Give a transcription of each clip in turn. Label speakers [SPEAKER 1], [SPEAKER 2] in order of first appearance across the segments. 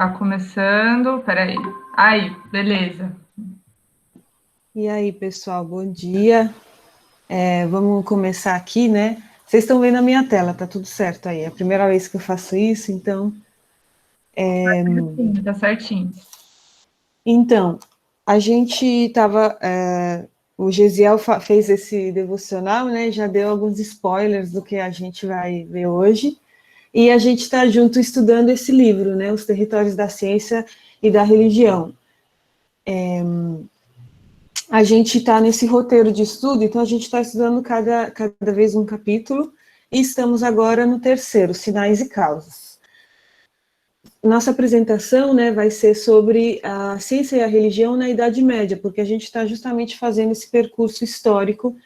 [SPEAKER 1] Tá começando, peraí. Aí, beleza.
[SPEAKER 2] E aí, pessoal, bom dia. Vamos começar aqui, né? Vocês estão vendo a minha tela, tá tudo certo aí. É a primeira vez que eu faço isso, então.
[SPEAKER 1] Sim, tá certinho.
[SPEAKER 2] Então, a gente estava. O Gesiel fez esse devocional, né? Já deu alguns spoilers do que a gente vai ver hoje. E a gente está junto estudando esse livro, né? Os Territórios da Ciência e da Religião. A gente está nesse roteiro de estudo, então a gente está estudando cada vez um capítulo, e estamos agora no terceiro, Sinais e Causas. Nossa apresentação, né, vai ser sobre a ciência e a religião na Idade Média, porque a gente está justamente fazendo esse percurso histórico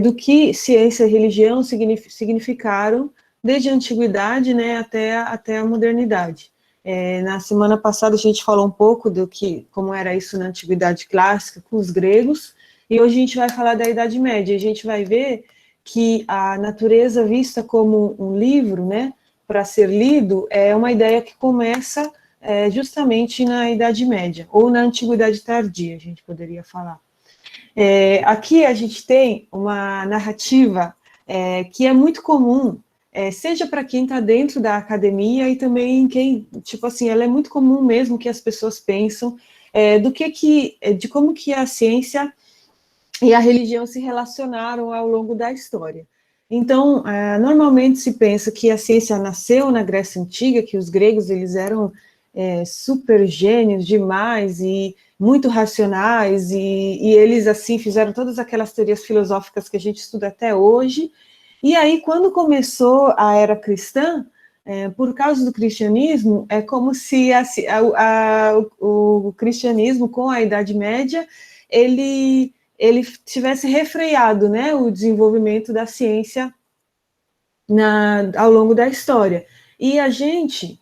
[SPEAKER 2] do que ciência e religião significaram desde a antiguidade, né, até a modernidade. Na semana passada a gente falou um pouco como era isso na antiguidade clássica com os gregos, e hoje a gente vai falar da Idade Média. A gente vai ver que a natureza vista como um livro, né, para ser lido, é uma ideia que começa justamente na Idade Média, ou na Antiguidade Tardia, a gente poderia falar. Aqui a gente tem uma narrativa que é muito comum, seja para quem está dentro da academia e também quem, tipo assim, ela é muito comum mesmo que as pessoas pensam de como que a ciência e a religião se relacionaram ao longo da história. Então, normalmente se pensa que a ciência nasceu na Grécia Antiga, que os gregos eles eram super gênios demais e muito racionais, e eles, assim, fizeram todas aquelas teorias filosóficas que a gente estuda até hoje. E aí, quando começou a era cristã, por causa do cristianismo, é como se o cristianismo, com a Idade Média, ele tivesse refreado, né, o desenvolvimento da ciência ao longo da história. E a gente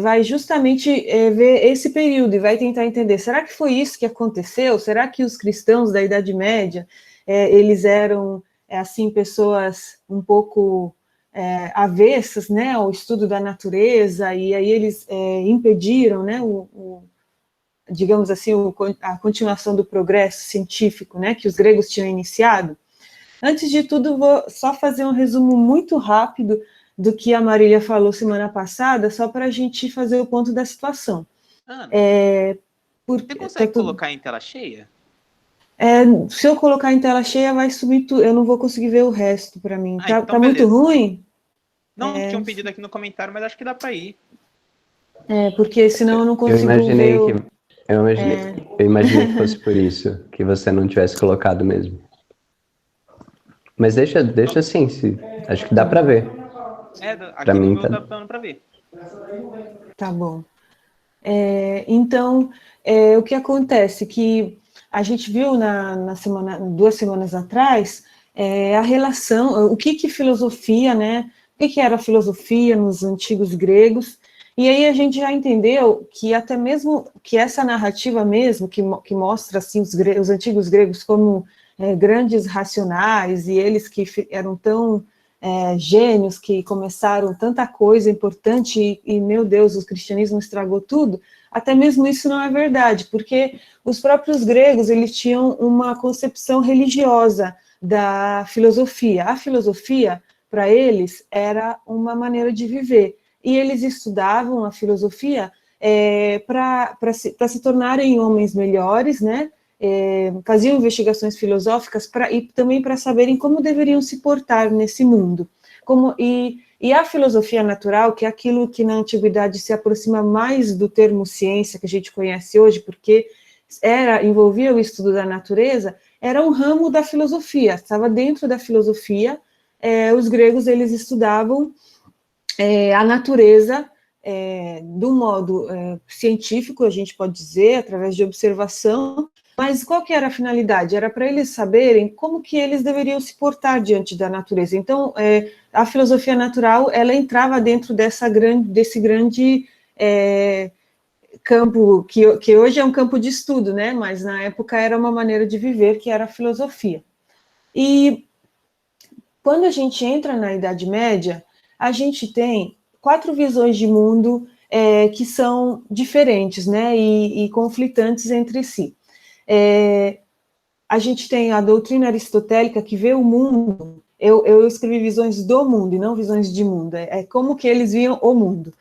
[SPEAKER 2] vai justamente ver esse período e vai tentar entender, será que foi isso que aconteceu? Será que os cristãos da Idade Média, eles eram, assim, pessoas um pouco avessas, né, ao estudo da natureza, e aí eles impediram, né, digamos assim, a continuação do progresso científico, né, que os gregos tinham iniciado? Antes de tudo, vou só fazer um resumo muito rápido do que a Marília falou semana passada, só para a gente fazer o ponto da situação.
[SPEAKER 3] Ana, você consegue colocar em tela cheia?
[SPEAKER 2] Se eu colocar em tela cheia, vai subir tudo, eu não vou conseguir ver o resto para mim.
[SPEAKER 3] Então
[SPEAKER 2] Tá muito ruim?
[SPEAKER 3] Não, tinha um pedido aqui no comentário, mas acho que dá para ir.
[SPEAKER 2] Porque senão eu não
[SPEAKER 4] Eu
[SPEAKER 2] consigo ver
[SPEAKER 4] eu imaginei que fosse por isso, que você não tivesse colocado mesmo. Mas deixa assim, acho que dá para ver.
[SPEAKER 3] Aqui no meu tá dando para ver.
[SPEAKER 2] Tá bom. Então, o que acontece? Que a gente viu na semana, 2 semanas atrás, a relação, o que filosofia, né? O que era filosofia nos antigos gregos, e aí a gente já entendeu que até mesmo que essa narrativa mesmo, que mostra assim, os antigos gregos como grandes racionais, e eles que eram tão gênios, que começaram tanta coisa importante, e meu Deus, o cristianismo estragou tudo, até mesmo isso não é verdade, porque os próprios gregos, eles tinham uma concepção religiosa da filosofia. A filosofia, para eles, era uma maneira de viver, e eles estudavam a filosofia para se tornarem homens melhores, né? Faziam investigações filosóficas e também para saberem como deveriam se portar nesse mundo. E a filosofia natural, que é aquilo que na antiguidade se aproxima mais do termo ciência que a gente conhece hoje, porque envolvia o estudo da natureza, era um ramo da filosofia, estava dentro da filosofia. Os gregos eles estudavam a natureza do modo científico, a gente pode dizer, através de observação. Mas qual que era a finalidade? Era para eles saberem como que eles deveriam se portar diante da natureza. Então, a filosofia natural, ela entrava dentro desse grande campo, que hoje é um campo de estudo, né? Mas na época era uma maneira de viver, que era a filosofia. E quando a gente entra na Idade Média, a gente tem 4 visões de mundo que são diferentes, né, e conflitantes entre si. A gente tem a doutrina aristotélica que vê o mundo, eu escrevi visões do mundo e não visões de mundo, como que eles viam o mundo.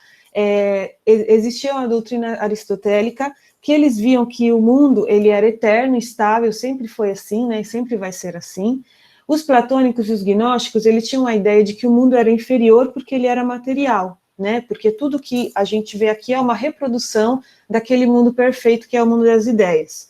[SPEAKER 2] Existia uma doutrina aristotélica que eles viam que o mundo, ele era eterno, estável, sempre foi assim, né, e sempre vai ser assim. Os platônicos e os gnósticos, eles tinham a ideia de que o mundo era inferior porque ele era material, né, porque tudo que a gente vê aqui é uma reprodução daquele mundo perfeito que é o mundo das ideias.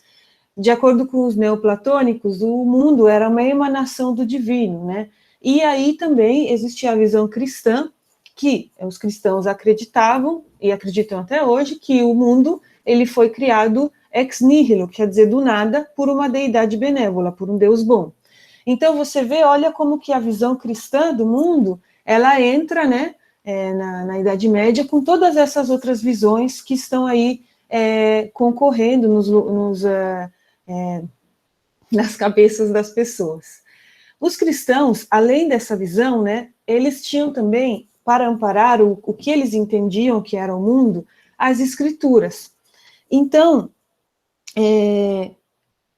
[SPEAKER 2] De acordo com os neoplatônicos, o mundo era uma emanação do divino, né, e aí também existia a visão cristã, que os cristãos acreditavam, e acreditam até hoje, que o mundo ele foi criado ex nihilo, quer dizer, do nada, por uma deidade benévola, por um Deus bom. Então, você vê, olha como que a visão cristã do mundo, ela entra, né, na Idade Média, com todas essas outras visões que estão aí concorrendo nas cabeças das pessoas. Os cristãos, além dessa visão, né, eles tinham também, para amparar o que eles entendiam que era o mundo, as escrituras. Então,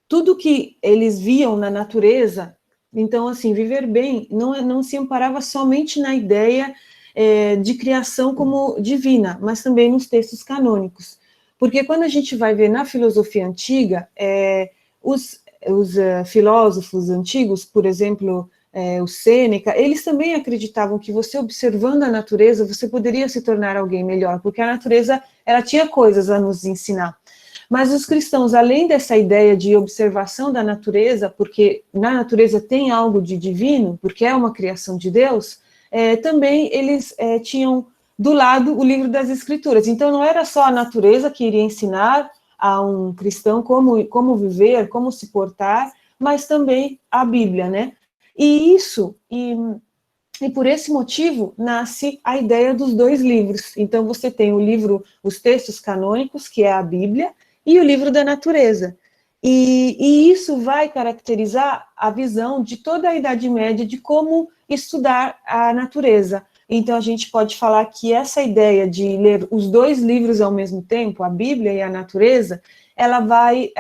[SPEAKER 2] tudo que eles viam na natureza, então, assim, viver bem não se amparava somente na ideia de criação como divina, mas também nos textos canônicos. Porque quando a gente vai ver na filosofia antiga, os filósofos antigos, por exemplo, o Sêneca, eles também acreditavam que você observando a natureza, você poderia se tornar alguém melhor, porque a natureza, ela tinha coisas a nos ensinar. Mas os cristãos, além dessa ideia de observação da natureza, porque na natureza tem algo de divino, porque é uma criação de Deus, também eles tinham do lado o livro das Escrituras. Então, não era só a natureza que iria ensinar a um cristão como viver, como se portar, mas também a Bíblia, né? E por esse motivo, nasce a ideia dos dois livros. Então, você tem o livro, os textos canônicos, que é a Bíblia, e o livro da natureza. E isso vai caracterizar a visão de toda a Idade Média de como estudar a natureza. Então, a gente pode falar que essa ideia de ler os dois livros ao mesmo tempo, a Bíblia e a natureza, ela vai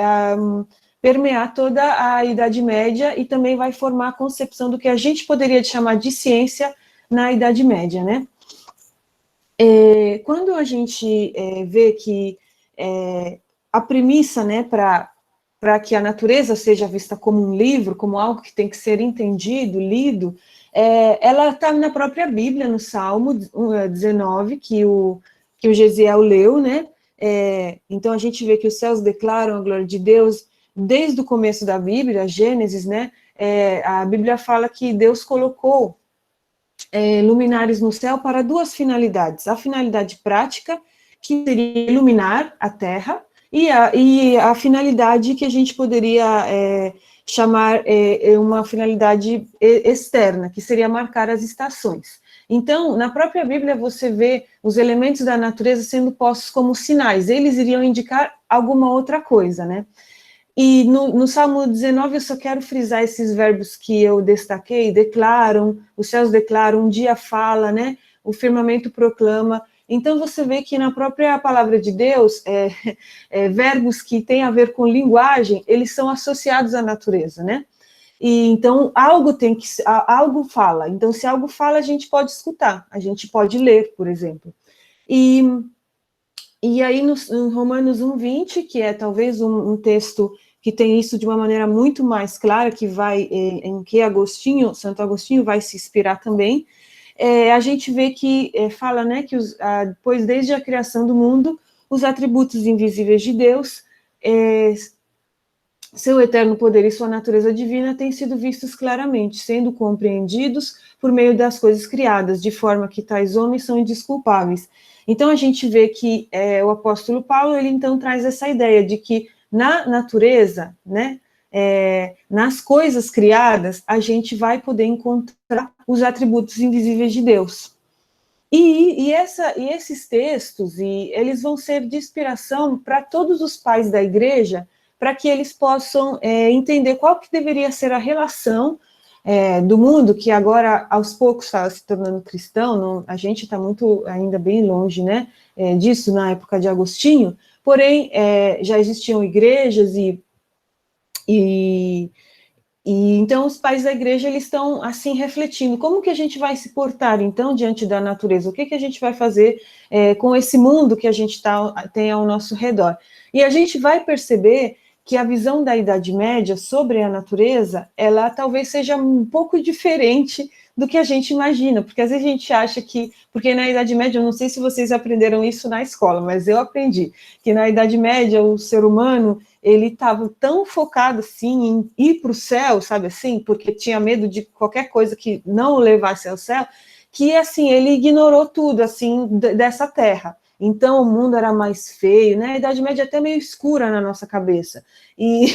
[SPEAKER 2] permear toda a Idade Média e também vai formar a concepção do que a gente poderia chamar de ciência na Idade Média, né? Quando a gente vê que a premissa, né, para que a natureza seja vista como um livro, como algo que tem que ser entendido, lido, ela está na própria Bíblia, no Salmo 19, que o Gesiel leu, né? Então a gente vê que os céus declaram a glória de Deus desde o começo da Bíblia, Gênesis, né? A Bíblia fala que Deus colocou luminares no céu para duas finalidades: a finalidade prática, que seria iluminar a terra, e a finalidade que a gente poderia chamar uma finalidade externa, que seria marcar as estações. Então, na própria Bíblia, você vê os elementos da natureza sendo postos como sinais, eles iriam indicar alguma outra coisa, né? E no Salmo 19, eu só quero frisar esses verbos que eu destaquei: declaram, os céus declaram, um dia fala, né? O firmamento proclama. Então, você vê que na própria palavra de Deus, verbos que têm a ver com linguagem, eles são associados à natureza, né? E então, algo fala. Então, se algo fala, a gente pode escutar, a gente pode ler, por exemplo. E aí, no Romanos 1:20, que é talvez um texto que tem isso de uma maneira muito mais clara, que vai, em que Santo Agostinho vai se inspirar também, a gente vê que fala, né, que depois, desde a criação do mundo, os atributos invisíveis de Deus, seu eterno poder e sua natureza divina têm sido vistos claramente, sendo compreendidos por meio das coisas criadas, de forma que tais homens são indesculpáveis. Então, a gente vê que o apóstolo Paulo, ele então traz essa ideia de que na natureza, né, nas coisas criadas, a gente vai poder encontrar os atributos invisíveis de Deus. E esses textos, eles vão ser de inspiração para todos os pais da igreja, para que eles possam entender qual que deveria ser a relação do mundo, que agora, aos poucos, está se tornando cristão, a gente está muito, ainda bem longe, né, disso na época de Agostinho, porém, já existiam igrejas e então os pais da igreja, eles estão, assim, refletindo, como que a gente vai se portar, então, diante da natureza? O que a gente vai fazer com esse mundo que a gente tem ao nosso redor? E a gente vai perceber que a visão da Idade Média sobre a natureza, ela talvez seja um pouco diferente do que a gente imagina, porque às vezes a gente acha que, porque na Idade Média, eu não sei se vocês aprenderam isso na escola, mas eu aprendi, que na Idade Média o ser humano, ele estava tão focado, assim, em ir para o céu, sabe assim, porque tinha medo de qualquer coisa que não o levasse ao céu, que, assim, ele ignorou tudo, assim, dessa terra. Então, o mundo era mais feio, né? A Idade Média é até meio escura na nossa cabeça. E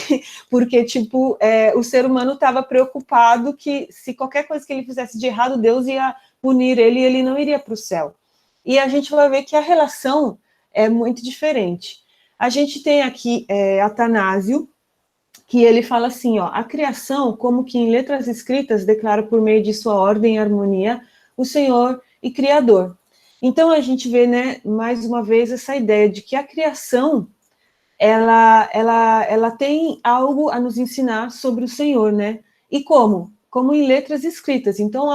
[SPEAKER 2] porque, tipo, o ser humano estava preocupado que se qualquer coisa que ele fizesse de errado, Deus ia punir ele e ele não iria para o céu. E a gente vai ver que a relação é muito diferente. A gente tem aqui Atanásio, que ele fala assim, ó, a criação, como que em letras escritas, declara por meio de sua ordem e harmonia o Senhor e Criador. Então, a gente vê, né, mais uma vez, essa ideia de que a criação, ela tem algo a nos ensinar sobre o Senhor, né? E como? Como em letras escritas. Então,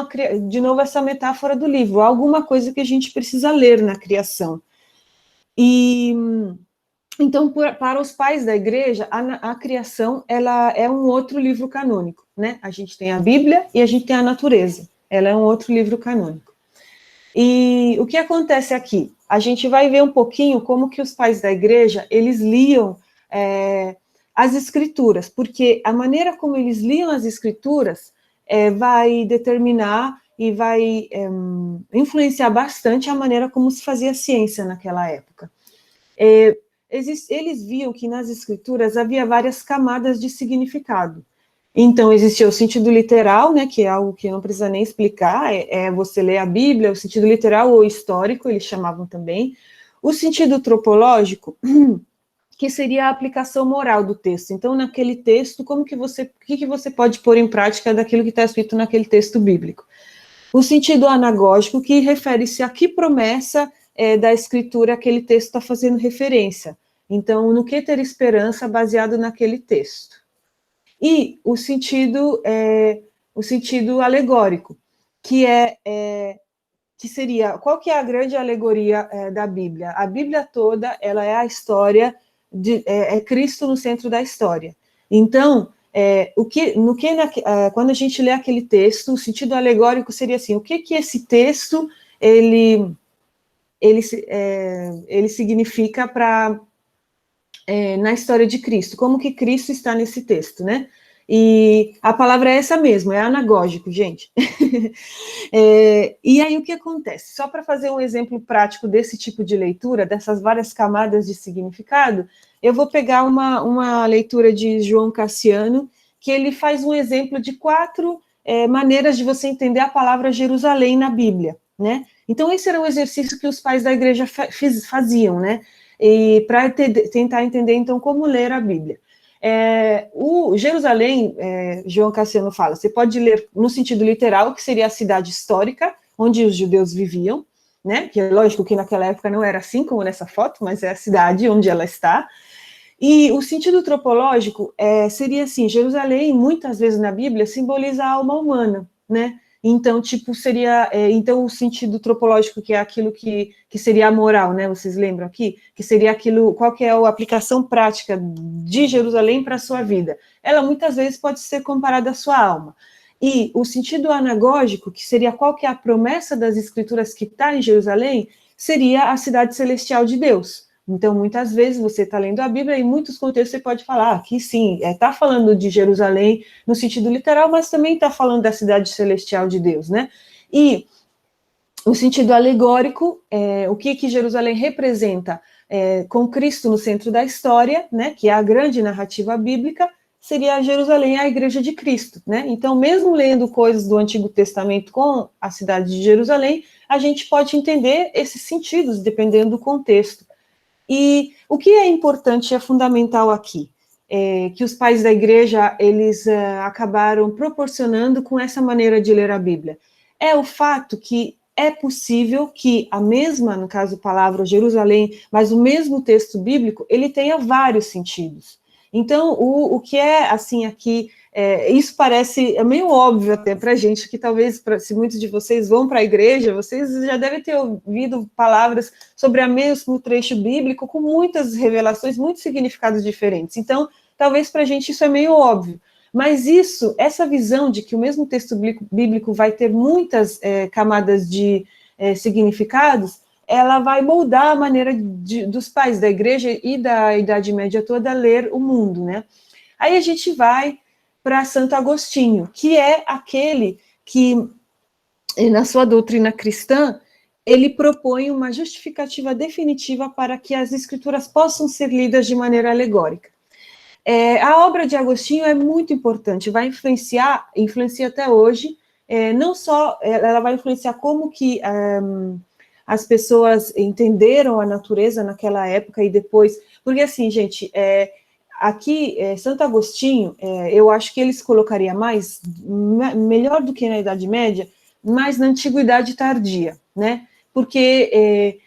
[SPEAKER 2] de novo, essa metáfora do livro, alguma coisa que a gente precisa ler na criação. E, então, para os pais da igreja, a criação, ela é um outro livro canônico, né? A gente tem a Bíblia e a gente tem a natureza. Ela é um outro livro canônico. E o que acontece aqui? A gente vai ver um pouquinho como que os pais da igreja, eles liam as escrituras, porque a maneira como eles liam as escrituras vai determinar e vai influenciar bastante a maneira como se fazia ciência naquela época. Eles viam que nas escrituras havia várias camadas de significado. Então, existia o sentido literal, né, que é algo que não precisa nem explicar, você ler a Bíblia, o sentido literal ou histórico, eles chamavam também. O sentido tropológico, que seria a aplicação moral do texto. Então, naquele texto, o que você pode pôr em prática daquilo que está escrito naquele texto bíblico? O sentido anagógico, que refere-se a que promessa da escritura aquele texto está fazendo referência. Então, no que ter esperança baseado naquele texto. E o sentido alegórico, que seria, qual que é a grande alegoria da Bíblia? A Bíblia toda, ela é a história, é Cristo no centro da história. Então, quando a gente lê aquele texto, o sentido alegórico seria assim, o que esse texto, ele significa na história de Cristo, como que Cristo está nesse texto, né? E a palavra é essa mesmo, é anagógico, gente. E aí o que acontece? Só para fazer um exemplo prático desse tipo de leitura, dessas várias camadas de significado, eu vou pegar uma leitura de João Cassiano, que ele faz um exemplo de 4 maneiras de você entender a palavra Jerusalém na Bíblia, né? Então, esse era um exercício que os pais da igreja faziam, né? E para tentar entender, então, como ler a Bíblia. O Jerusalém, João Cassiano fala, você pode ler no sentido literal, que seria a cidade histórica, onde os judeus viviam, né? Que é lógico que naquela época não era assim como nessa foto, mas é a cidade onde ela está. E o sentido tropológico seria assim, Jerusalém, muitas vezes na Bíblia, simboliza a alma humana, né? Então, tipo, seria, então o sentido tropológico, que é aquilo que seria a moral, né, vocês lembram aqui? Que seria aquilo, qual que é a aplicação prática de Jerusalém para a sua vida? Ela muitas vezes pode ser comparada à sua alma. E o sentido anagógico, que seria qual que é a promessa das escrituras que está em Jerusalém, seria a cidade celestial de Deus. Então, muitas vezes você está lendo a Bíblia e em muitos contextos você pode falar que sim, está falando de Jerusalém no sentido literal, mas também está falando da cidade celestial de Deus, né? E o sentido alegórico, o que Jerusalém representa com Cristo no centro da história, né? Que é a grande narrativa bíblica, seria Jerusalém a igreja de Cristo, né? Então, mesmo lendo coisas do Antigo Testamento com a cidade de Jerusalém, a gente pode entender esses sentidos, dependendo do contexto. E o que é importante e é fundamental aqui? que os pais da igreja, eles acabaram proporcionando com essa maneira de ler a Bíblia? É o fato que é possível que a mesma, no caso, palavra Jerusalém, mas o mesmo texto bíblico, ele tenha vários sentidos. Então, o que é, assim, aqui, isso parece meio óbvio até para a gente, que talvez, se muitos de vocês vão para a igreja, vocês já devem ter ouvido palavras sobre o mesmo trecho bíblico, com muitas revelações, muitos significados diferentes. Então, talvez para a gente isso é meio óbvio. Mas essa visão de que o mesmo texto bíblico vai ter muitas camadas de significados, ela vai moldar a maneira dos pais da igreja e da Idade Média toda a ler o mundo, né? Aí a gente vai para Santo Agostinho, que é aquele que, na sua doutrina cristã, ele propõe uma justificativa definitiva para que as escrituras possam ser lidas de maneira alegórica. A obra de Agostinho é muito importante, vai influencia até hoje, não só, ela vai influenciar como que as pessoas entenderam a natureza naquela época e depois, porque assim, gente, aqui, Santo Agostinho, eu acho que eles colocaria melhor do que na Idade Média, mais na Antiguidade Tardia, né, porque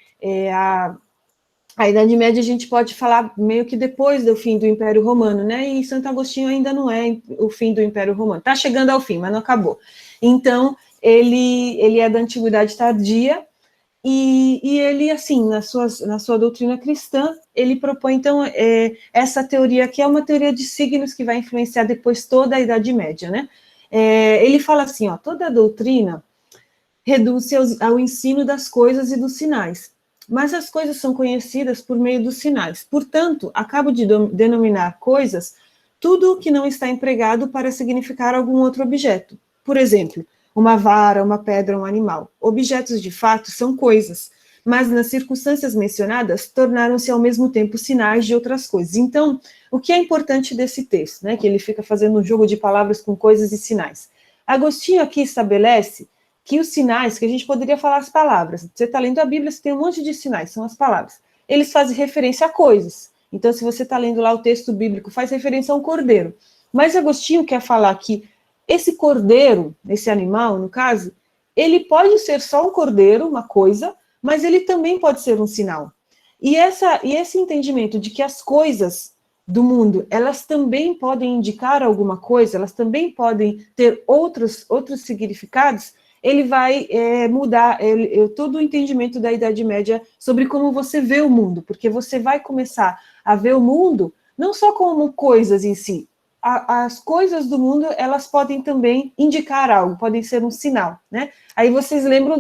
[SPEAKER 2] a Idade Média a gente pode falar meio que depois do fim do Império Romano, né? E Santo Agostinho ainda não é o fim do Império Romano. Está chegando ao fim, mas não acabou. Então, ele é da Antiguidade Tardia, e ele, assim, na sua doutrina cristã, ele propõe, então, essa teoria, que é uma teoria de signos que vai influenciar depois toda a Idade Média, né? Ele fala assim, ó, toda a doutrina reduz-se ao ensino das coisas e dos sinais, mas as coisas são conhecidas por meio dos sinais. Portanto, acabo de denominar coisas tudo o que não está empregado para significar algum outro objeto. Por exemplo, uma vara, uma pedra, um animal. Objetos de fato são coisas, mas nas circunstâncias mencionadas tornaram-se ao mesmo tempo sinais de outras coisas. Então, o que é importante desse texto, né, que ele fica fazendo um jogo de palavras com coisas e sinais? Agostinho aqui estabelece que os sinais, que a gente poderia falar as palavras, você está lendo a Bíblia, você tem um monte de sinais, são as palavras. Eles fazem referência a coisas. Então, se você está lendo lá o texto bíblico, faz referência a um cordeiro. Mas Agostinho quer falar que esse cordeiro, esse animal, no caso, ele pode ser só um cordeiro, uma coisa, mas ele também pode ser um sinal. E esse entendimento de que as coisas do mundo, elas também podem indicar alguma coisa, elas também podem ter outros significados, ele vai mudar todo o entendimento da Idade Média sobre como você vê o mundo, porque você vai começar a ver o mundo não só como coisas em si. As coisas do mundo, elas podem também indicar algo, podem ser um sinal, né? Aí vocês lembram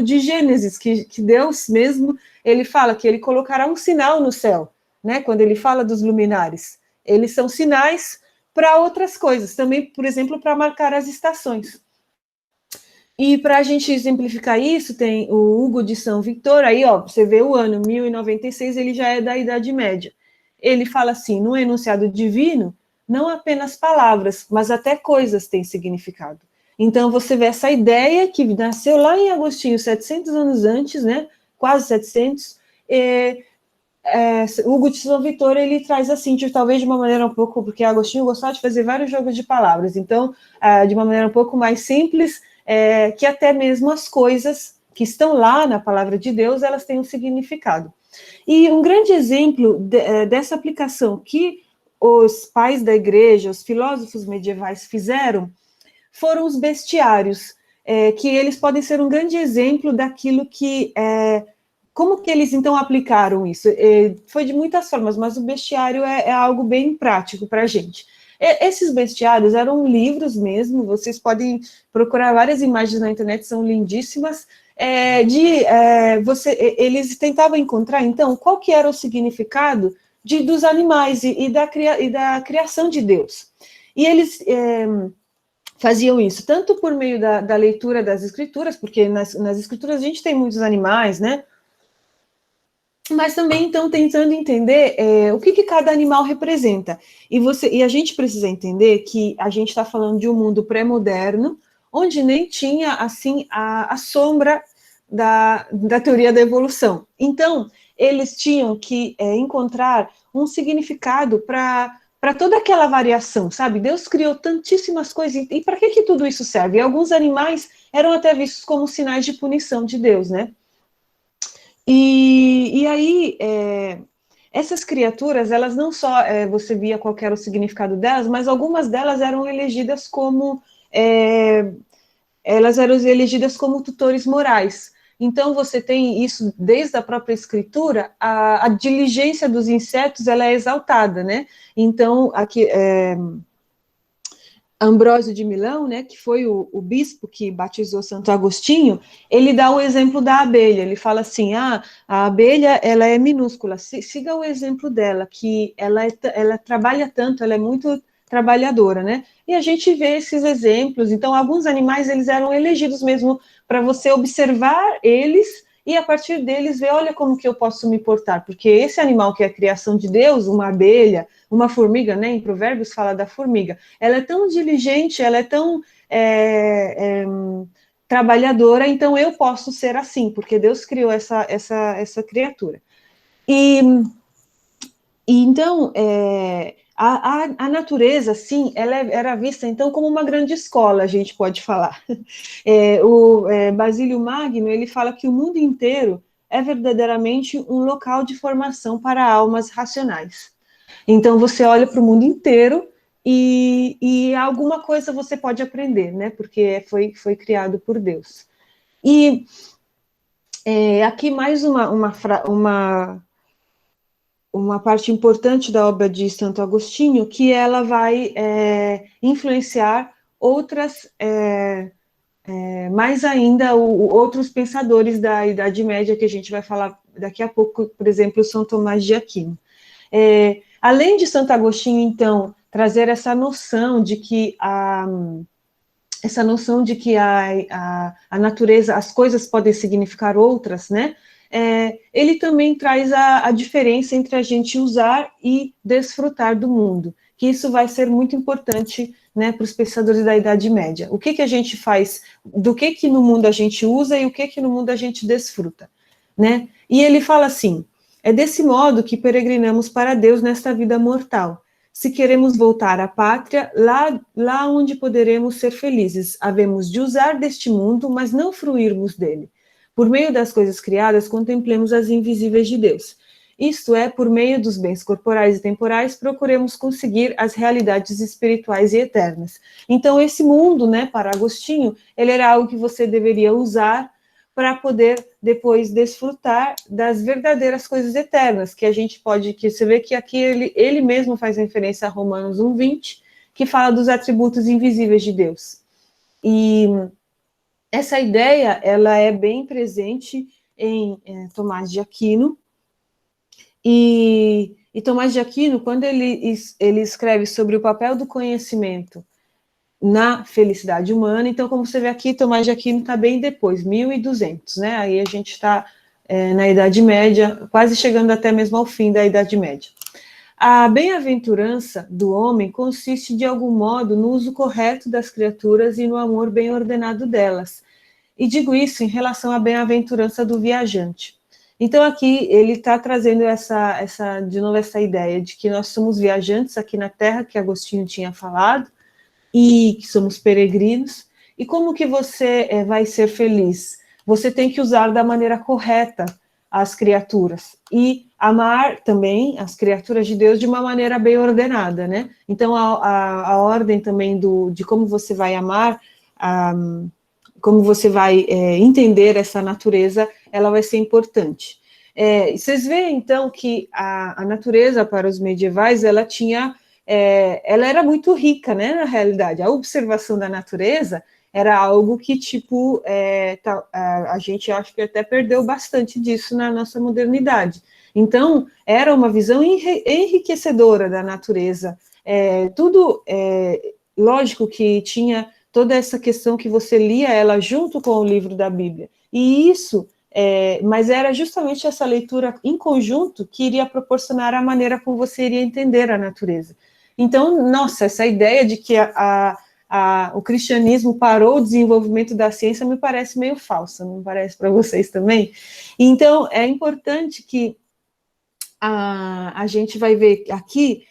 [SPEAKER 2] de Gênesis, que Deus mesmo, ele fala que ele colocará um sinal no céu, né? Quando ele fala dos luminares. Eles são sinais para outras coisas, também, por exemplo, para marcar as estações. E para a gente exemplificar isso, tem o Hugo de São Victor, aí ó, você vê o ano 1096, ele já é da Idade Média. Ele fala assim, no enunciado divino, não apenas palavras, mas até coisas têm significado. Então você vê essa ideia que nasceu lá em Agostinho, 700 anos antes, né, quase 700, Hugo de São Victor, ele traz assim, talvez de uma maneira um pouco, porque Agostinho gostava de fazer vários jogos de palavras, então, de uma maneira um pouco mais simples, que até mesmo as coisas que estão lá na palavra de Deus, elas têm um significado. E um grande exemplo dessa aplicação que os pais da igreja, os filósofos medievais fizeram, foram os bestiários, que eles podem ser um grande exemplo daquilo que... como que eles, então, aplicaram isso? Foi de muitas formas, mas o bestiário é algo bem prático para a gente. Esses bestiários eram livros mesmo, vocês podem procurar várias imagens na internet, são lindíssimas, eles tentavam encontrar, então, qual que era o significado dos animais e da criação de Deus. E eles faziam isso, tanto por meio da leitura das escrituras, porque nas escrituras a gente tem muitos animais, né? Mas também, então, tentando entender o que cada animal representa. E a gente precisa entender que a gente está falando de um mundo pré-moderno, onde nem tinha, assim, a sombra da teoria da evolução. Então, eles tinham que encontrar um significado para para toda aquela variação, sabe? Deus criou tantíssimas coisas, e para que tudo isso serve? E alguns animais eram até vistos como sinais de punição de Deus, né? E aí, essas criaturas, elas não só, você via qual era o significado delas, mas algumas delas eram elegidas como, tutores morais. Então, você tem isso desde a própria escritura, a diligência dos insetos, ela é exaltada, né? Então, aqui, Ambrósio de Milão, né, que foi o bispo que batizou Santo Agostinho, ele dá o exemplo da abelha, ele fala assim, a abelha, ela é minúscula, siga o exemplo dela, que ela trabalha tanto, ela é muito trabalhadora, né, e a gente vê esses exemplos. Então, alguns animais, eles eram elegidos mesmo para você observar eles, e a partir deles ver, olha como que eu posso me portar, porque esse animal que é a criação de Deus, uma abelha, uma formiga, né, em Provérbios fala da formiga, ela é tão diligente, ela é tão trabalhadora, então eu posso ser assim, porque Deus criou essa criatura. E então, a natureza, sim, ela era vista, então, como uma grande escola, a gente pode falar. Basílio Magno, ele fala que o mundo inteiro é verdadeiramente um local de formação para almas racionais. Então, você olha para o mundo inteiro e alguma coisa você pode aprender, né? Porque foi criado por Deus. E aqui mais uma parte importante da obra de Santo Agostinho, que ela vai influenciar outras, mais ainda, outros pensadores da Idade Média, que a gente vai falar daqui a pouco, por exemplo, São Tomás de Aquino. Além de Santo Agostinho, então, trazer essa noção de que a natureza, as coisas podem significar outras, né? Ele também traz a diferença entre a gente usar e desfrutar do mundo, que isso vai ser muito importante, né, para os pensadores da Idade Média. O que a gente faz, do que no mundo a gente usa e o que no mundo a gente desfruta, né? E ele fala assim, é desse modo que peregrinamos para Deus nesta vida mortal. Se queremos voltar à pátria, lá onde poderemos ser felizes, havemos de usar deste mundo, mas não fruirmos dele. Por meio das coisas criadas, contemplemos as invisíveis de Deus. Isto é, por meio dos bens corporais e temporais, procuremos conseguir as realidades espirituais e eternas. Então, esse mundo, né, para Agostinho, ele era algo que você deveria usar para poder depois desfrutar das verdadeiras coisas eternas, que a gente pode, que você vê que aqui ele mesmo faz referência a Romanos 1:20, que fala dos atributos invisíveis de Deus. E essa ideia, ela é bem presente em Tomás de Aquino, e Tomás de Aquino, quando ele escreve sobre o papel do conhecimento na felicidade humana, então, como você vê aqui, Tomás de Aquino está bem depois, 1200, né? Aí a gente está na Idade Média, quase chegando até mesmo ao fim da Idade Média. A bem-aventurança do homem consiste, de algum modo, no uso correto das criaturas e no amor bem ordenado delas. E digo isso em relação à bem-aventurança do viajante. Então, aqui, ele está trazendo de novo essa ideia de que nós somos viajantes aqui na Terra, que Agostinho tinha falado, e que somos peregrinos, e como que você vai ser feliz? Você tem que usar da maneira correta as criaturas, e amar também as criaturas de Deus de uma maneira bem ordenada, né? Então, a ordem também de como você vai amar, como você vai entender essa natureza, ela vai ser importante. Vocês veem, então, que a natureza para os medievais, ela era muito rica, né, na realidade. A observação da natureza era algo que, tipo, a gente acho que até perdeu bastante disso na nossa modernidade. Então, era uma visão enriquecedora da natureza. Lógico que tinha toda essa questão que você lia ela junto com o livro da Bíblia. E isso, mas era justamente essa leitura em conjunto que iria proporcionar a maneira como você iria entender a natureza. Então, nossa, essa ideia de que o cristianismo parou o desenvolvimento da ciência me parece meio falsa, não parece para vocês também? Então, é importante que a gente vai ver aqui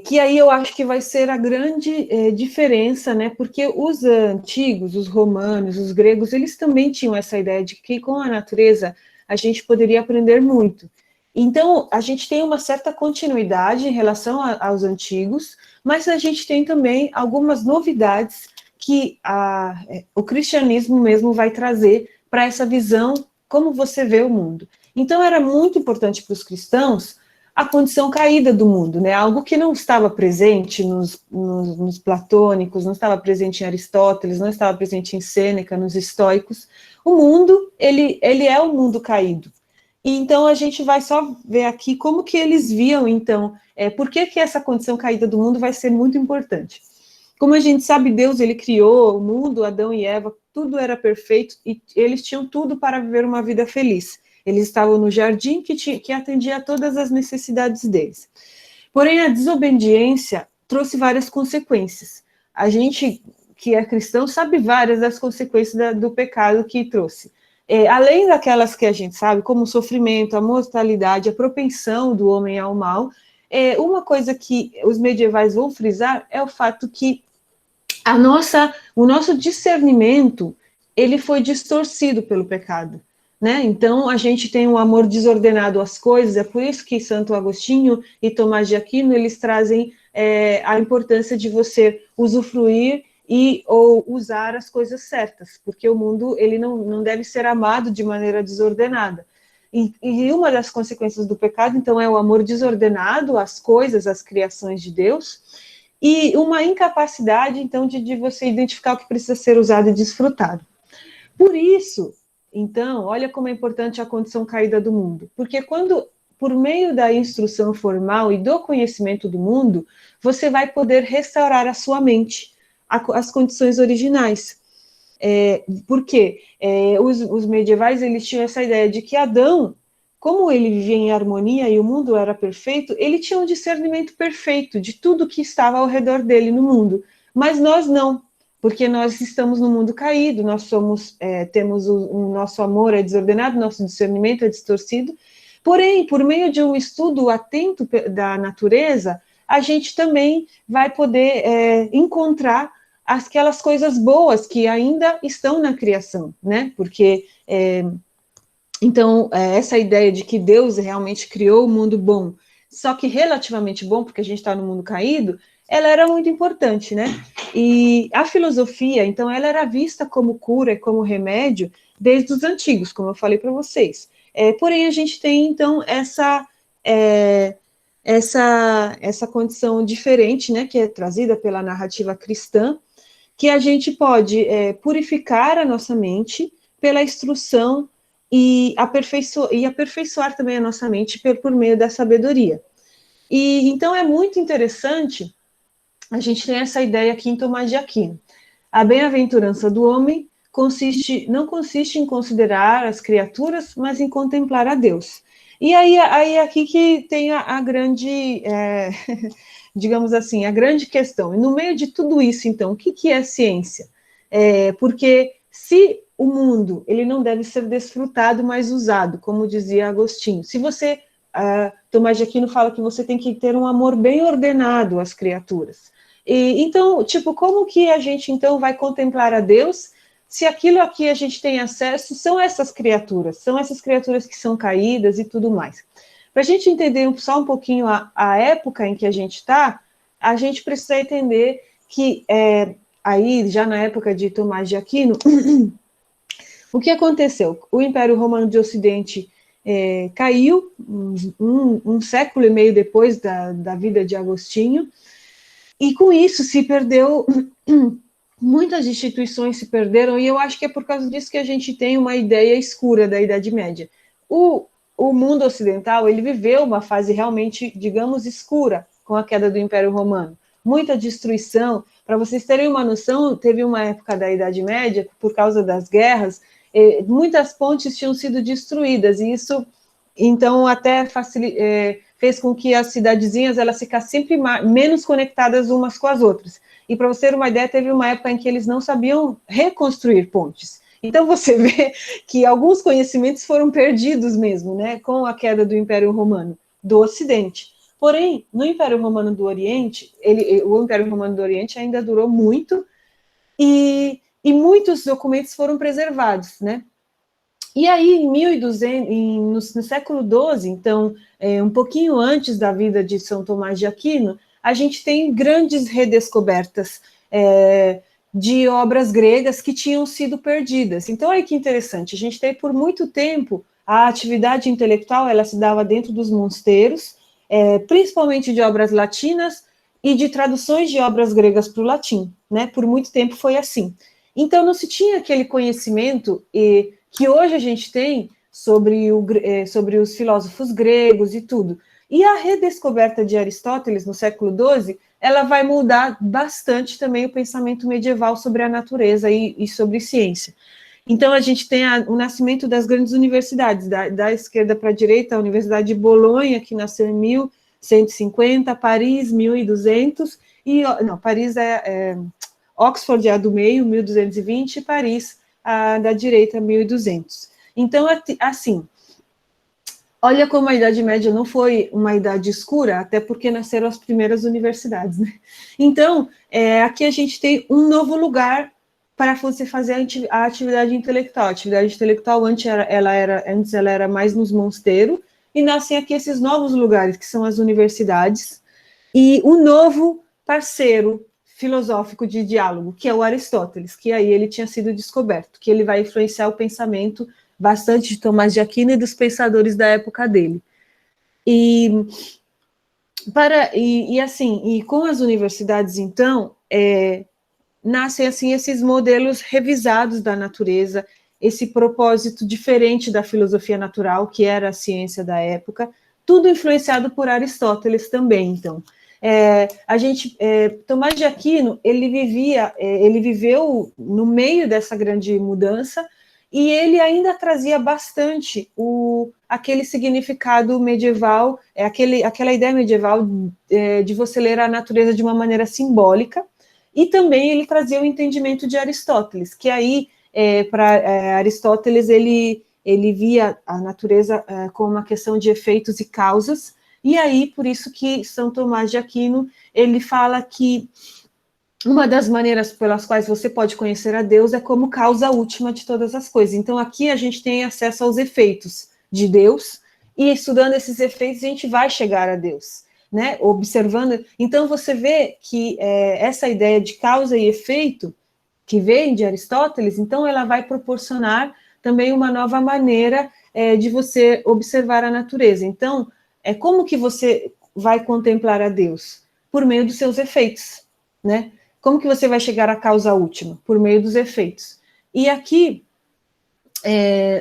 [SPEAKER 2] que aí eu acho que vai ser a grande diferença, né? Porque os antigos, os romanos, os gregos, eles também tinham essa ideia de que com a natureza a gente poderia aprender muito. Então, a gente tem uma certa continuidade em relação aos antigos, mas a gente tem também algumas novidades que o cristianismo mesmo vai trazer para essa visão, como você vê o mundo. Então, era muito importante para os cristãos a condição caída do mundo, né? Algo que não estava presente nos platônicos, não estava presente em Aristóteles, não estava presente em Sêneca, nos estoicos. O mundo, ele é o mundo caído. E então a gente vai só ver aqui como que eles viam, então, por que essa condição caída do mundo vai ser muito importante. Como a gente sabe, Deus, ele criou o mundo, Adão e Eva, tudo era perfeito, e eles tinham tudo para viver uma vida feliz. Eles estavam no jardim que atendia a todas as necessidades deles. Porém, a desobediência trouxe várias consequências. A gente, que é cristão, sabe várias das consequências do pecado que trouxe. Além daquelas que a gente sabe, como o sofrimento, a mortalidade, a propensão do homem ao mal, uma coisa que os medievais vão frisar é o fato que o nosso discernimento, ele foi distorcido pelo pecado, né? Então, a gente tem um amor desordenado às coisas, é por isso que Santo Agostinho e Tomás de Aquino, eles trazem a importância de você usufruir ou usar as coisas certas, porque o mundo, ele não deve ser amado de maneira desordenada. E uma das consequências do pecado, então, é o amor desordenado às coisas, às criações de Deus, e uma incapacidade, então, de você identificar o que precisa ser usado e desfrutado. Por isso, então, olha como é importante a condição caída do mundo, porque quando, por meio da instrução formal e do conhecimento do mundo, você vai poder restaurar a sua mente, as condições originais. Porque os medievais, eles tinham essa ideia de que Adão, como ele vivia em harmonia e o mundo era perfeito, ele tinha um discernimento perfeito de tudo que estava ao redor dele no mundo, mas nós não, porque nós estamos no mundo caído, nós temos o nosso amor é desordenado, nosso discernimento é distorcido, porém, por meio de um estudo atento da natureza, a gente também vai poder encontrar aquelas coisas boas que ainda estão na criação, né? Porque, então, essa ideia de que Deus realmente criou o mundo bom, só que relativamente bom, porque a gente está no mundo caído, ela era muito importante, né? E a filosofia, então, ela era vista como cura e como remédio desde os antigos, como eu falei para vocês. Porém, a gente tem, então, essa condição diferente, né, que é trazida pela narrativa cristã, que a gente pode purificar a nossa mente pela instrução e aperfeiçoar também a nossa mente por meio da sabedoria. E então é muito interessante, a gente tem essa ideia aqui em Tomás de Aquino. A bem-aventurança do homem não consiste em considerar as criaturas, mas em contemplar a Deus. E aí aqui que tem a grande, digamos assim, a grande questão. E no meio de tudo isso, então, o que é ciência? Porque se o mundo, ele não deve ser desfrutado, mas usado, como dizia Agostinho. Se você, Tomás de Aquino fala que você tem que ter um amor bem ordenado às criaturas. Então, tipo, como que a gente, então, vai contemplar a Deus se aquilo a que a gente tem acesso são essas criaturas que são caídas e tudo mais? Para a gente entender só um pouquinho a época em que a gente está, a gente precisa entender que, aí, já na época de Tomás de Aquino, o que aconteceu? O Império Romano de Ocidente caiu um século e meio depois da vida de Agostinho, e com isso se perdeu, muitas instituições se perderam, e eu acho que é por causa disso que a gente tem uma ideia escura da Idade Média. O mundo ocidental, ele viveu uma fase realmente, digamos, escura com a queda do Império Romano. Muita destruição. Para vocês terem uma noção, teve uma época da Idade Média, por causa das guerras, muitas pontes tinham sido destruídas, e isso, então, até fez com que as cidadezinhas elas ficassem sempre menos conectadas umas com as outras. E para você ter uma ideia, teve uma época em que eles não sabiam reconstruir pontes. Então você vê que alguns conhecimentos foram perdidos mesmo, né, com a queda do Império Romano, do Ocidente. Porém, no Império Romano do Oriente, o Império Romano do Oriente ainda durou muito, e muitos documentos foram preservados, né? E aí, em 1200, no século XII, então, um pouquinho antes da vida de São Tomás de Aquino, a gente tem grandes redescobertas de obras gregas que tinham sido perdidas. Então, olha que interessante, a gente tem por muito tempo a atividade intelectual, ela se dava dentro dos mosteiros, principalmente de obras latinas e de traduções de obras gregas para o latim, né? Por muito tempo foi assim. Então, não se tinha aquele conhecimento que hoje a gente tem sobre os filósofos gregos e tudo. E a redescoberta de Aristóteles no século XII, ela vai mudar bastante também o pensamento medieval sobre a natureza e sobre ciência. Então, a gente tem o nascimento das grandes universidades, da esquerda para a direita, a Universidade de Bolonha, que nasceu em 1150, Paris, 1200, Paris Oxford é a do meio, 1220, e Paris, a da direita, 1200. Então, assim, olha como a Idade Média não foi uma idade escura, até porque nasceram as primeiras universidades, né? Então, aqui a gente tem um novo lugar para você fazer a atividade intelectual. A atividade intelectual antes ela era mais nos mosteiros, e nascem aqui esses novos lugares, que são as universidades, e um novo parceiro filosófico de diálogo, que é o Aristóteles, que aí ele tinha sido descoberto, que ele vai influenciar o pensamento bastante de Tomás de Aquino e dos pensadores da época dele. E com as universidades, então, nascem assim esses modelos revisados da natureza, esse propósito diferente da filosofia natural, que era a ciência da época, tudo influenciado por Aristóteles também, então. Tomás de Aquino, ele viveu no meio dessa grande mudança, e ele ainda trazia bastante aquele significado medieval, aquela ideia medieval de você ler a natureza de uma maneira simbólica, e também ele trazia o entendimento de Aristóteles, que aí, para Aristóteles, ele via a natureza como uma questão de efeitos e causas, e aí, por isso que São Tomás de Aquino, ele fala que uma das maneiras pelas quais você pode conhecer a Deus é como causa última de todas as coisas. Então, aqui a gente tem acesso aos efeitos de Deus, e estudando esses efeitos, a gente vai chegar a Deus, né? Observando. Então, você vê que essa ideia de causa e efeito, que vem de Aristóteles, então ela vai proporcionar também uma nova maneira de você observar a natureza. Então, como que você vai contemplar a Deus? Por meio dos seus efeitos, né? Como que você vai chegar à causa última? Por meio dos efeitos. E aqui,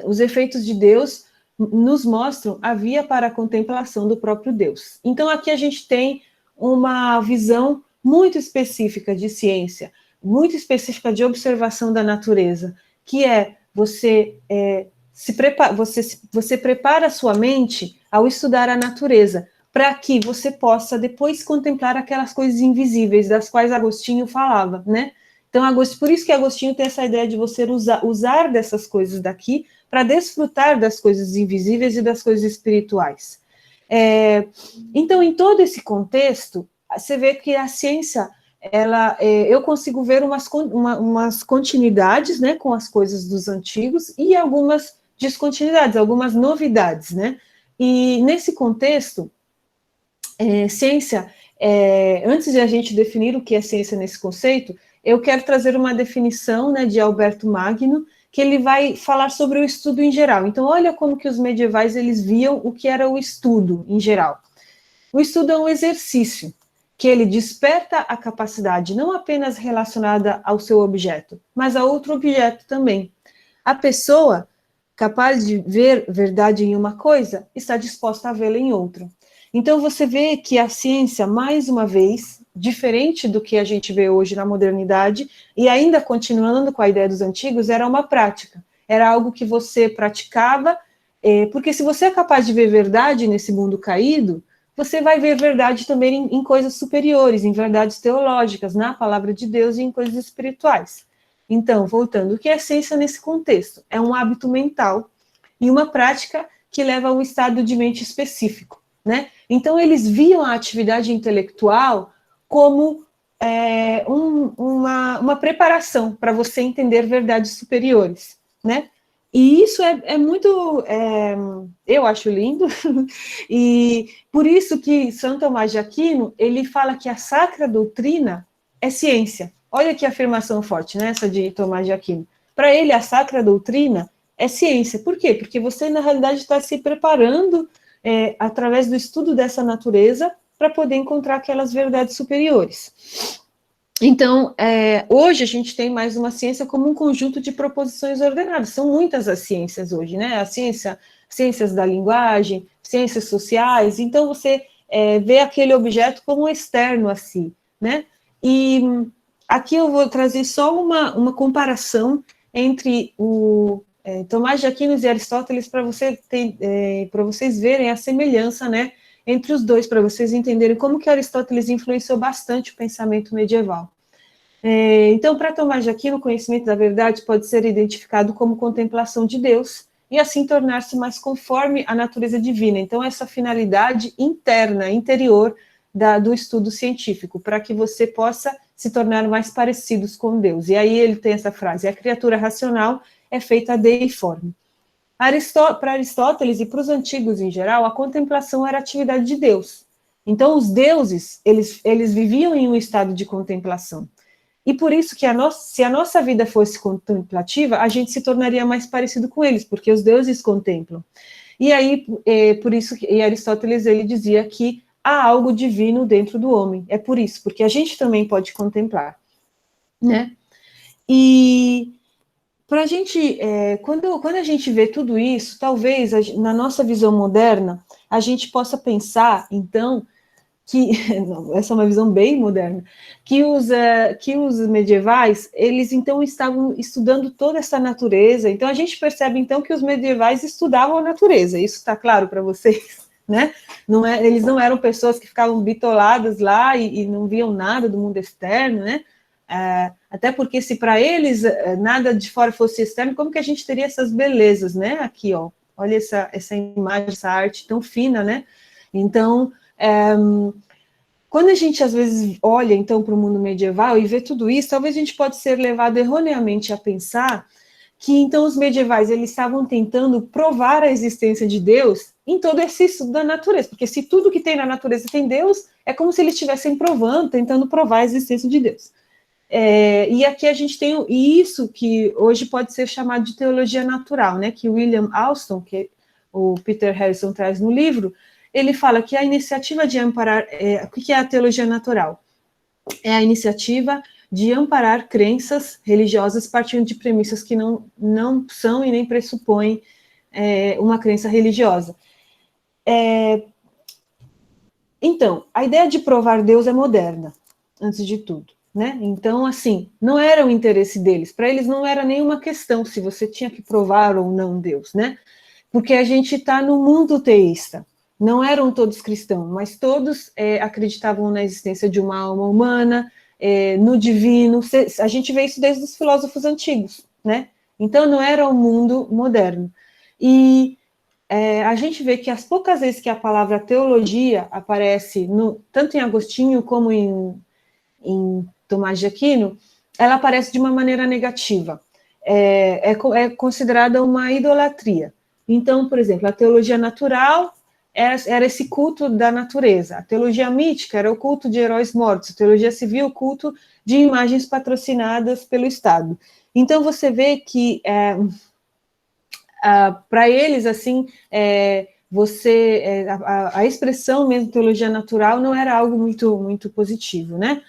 [SPEAKER 2] os efeitos de Deus nos mostram a via para a contemplação do próprio Deus. Então, aqui a gente tem uma visão muito específica de ciência, muito específica de observação da natureza, que você prepara a sua mente ao estudar a natureza, para que você possa depois contemplar aquelas coisas invisíveis, das quais Agostinho falava, né? Então, por isso que Agostinho tem essa ideia de você usar dessas coisas daqui para desfrutar das coisas invisíveis e das coisas espirituais. Então, em todo esse contexto, você vê que a ciência, eu consigo ver umas continuidades, né, com as coisas dos antigos, e algumas descontinuidades, algumas novidades, né? E nesse contexto, ciência, antes de a gente definir o que é ciência nesse conceito, eu quero trazer uma definição, né, de Alberto Magno, que ele vai falar sobre o estudo em geral. Então, olha como que os medievais, eles viam o que era o estudo em geral. O estudo é um exercício, que ele desperta a capacidade não apenas relacionada ao seu objeto, mas a outro objeto também. A pessoa capaz de ver verdade em uma coisa, está disposta a vê-la em outra. Então, você vê que a ciência, mais uma vez, diferente do que a gente vê hoje na modernidade, e ainda continuando com a ideia dos antigos, era uma prática. Era algo que você praticava, porque se você é capaz de ver verdade nesse mundo caído, você vai ver verdade também em coisas superiores, em verdades teológicas, na palavra de Deus e em coisas espirituais. Então, voltando, o que é ciência nesse contexto? É um hábito mental e uma prática que leva a um estado de mente específico. né? Então, eles viam a atividade intelectual como uma preparação para você entender verdades superiores, né? E isso é muito, eu acho lindo, e por isso que São Tomás de Aquino, ele fala que a sacra doutrina é ciência. Olha que afirmação forte, né, essa de Tomás de Aquino. Para ele, a sacra doutrina é ciência. Por quê? Porque você, na realidade, está se preparando através do estudo dessa natureza para poder encontrar aquelas verdades superiores. Então, hoje a gente tem mais uma ciência como um conjunto de proposições ordenadas. São muitas as ciências hoje, né? Ciências da linguagem, ciências sociais. Então, você vê aquele objeto como externo a si, né? E aqui eu vou trazer só uma comparação entre Tomás de Aquino e Aristóteles para vocês verem a semelhança, né, entre os dois, para vocês entenderem como que Aristóteles influenciou bastante o pensamento medieval. Então, para Tomás de Aquino, o conhecimento da verdade pode ser identificado como contemplação de Deus, e assim tornar-se mais conforme à natureza divina. Então, essa finalidade interna, interior do estudo científico, para que você possa se tornar mais parecidos com Deus. E aí ele tem essa frase: a criatura racional é feita deiforme. Para Aristóteles e para os antigos em geral, a contemplação era a atividade de Deus. Então, os deuses, eles viviam em um estado de contemplação. E por isso que se a nossa vida fosse contemplativa, a gente se tornaria mais parecido com eles, porque os deuses contemplam. E aí, por isso que Aristóteles, ele dizia que há algo divino dentro do homem. É por isso, porque a gente também pode contemplar, né? E para a gente, quando a gente vê tudo isso, talvez na nossa visão moderna, a gente possa pensar, então, que, essa é uma visão bem moderna, que os medievais, eles então estavam estudando toda essa natureza. Então a gente percebe então que os medievais estudavam a natureza. Isso está claro para vocês, né? Eles não eram pessoas que ficavam bitoladas lá e não viam nada do mundo externo, né? Até porque se para eles nada de fora fosse externo, como que a gente teria essas belezas, né? Aqui, ó, olha essa imagem, essa arte tão fina, né? Então, quando a gente, às vezes, olha, então, para o mundo medieval e vê tudo isso, talvez a gente pode ser levado erroneamente a pensar que, então, os medievais, eles estavam tentando provar a existência de Deus em todo esse estudo da natureza, porque se tudo que tem na natureza tem Deus, é como se eles estivessem provando, tentando provar a existência de Deus. E aqui a gente tem isso que hoje pode ser chamado de teologia natural, né, que William Alston, que o Peter Harrison traz no livro, ele fala que a iniciativa de amparar... o que é a teologia natural? É a iniciativa de amparar crenças religiosas partindo de premissas que não são e nem pressupõem uma crença religiosa. Então, a ideia de provar Deus é moderna, antes de tudo, né? Então, assim, não era o interesse deles. Para eles não era nenhuma questão se você tinha que provar ou não Deus, né? Porque a gente está no mundo teísta. Não eram todos cristãos, mas todos acreditavam na existência de uma alma humana, no divino. A gente vê isso desde os filósofos antigos, né? Então, não era o mundo moderno. E a gente vê que as poucas vezes que a palavra teologia aparece, tanto em Agostinho como em Tomás de Aquino, ela aparece de uma maneira negativa. É considerada uma idolatria. Então, por exemplo, a teologia natural era esse culto da natureza. A teologia mítica era o culto de heróis mortos. A teologia civil, o culto de imagens patrocinadas pelo Estado. Então, você vê que, para eles, assim, a expressão mesmo teologia natural não era algo muito, muito positivo, né?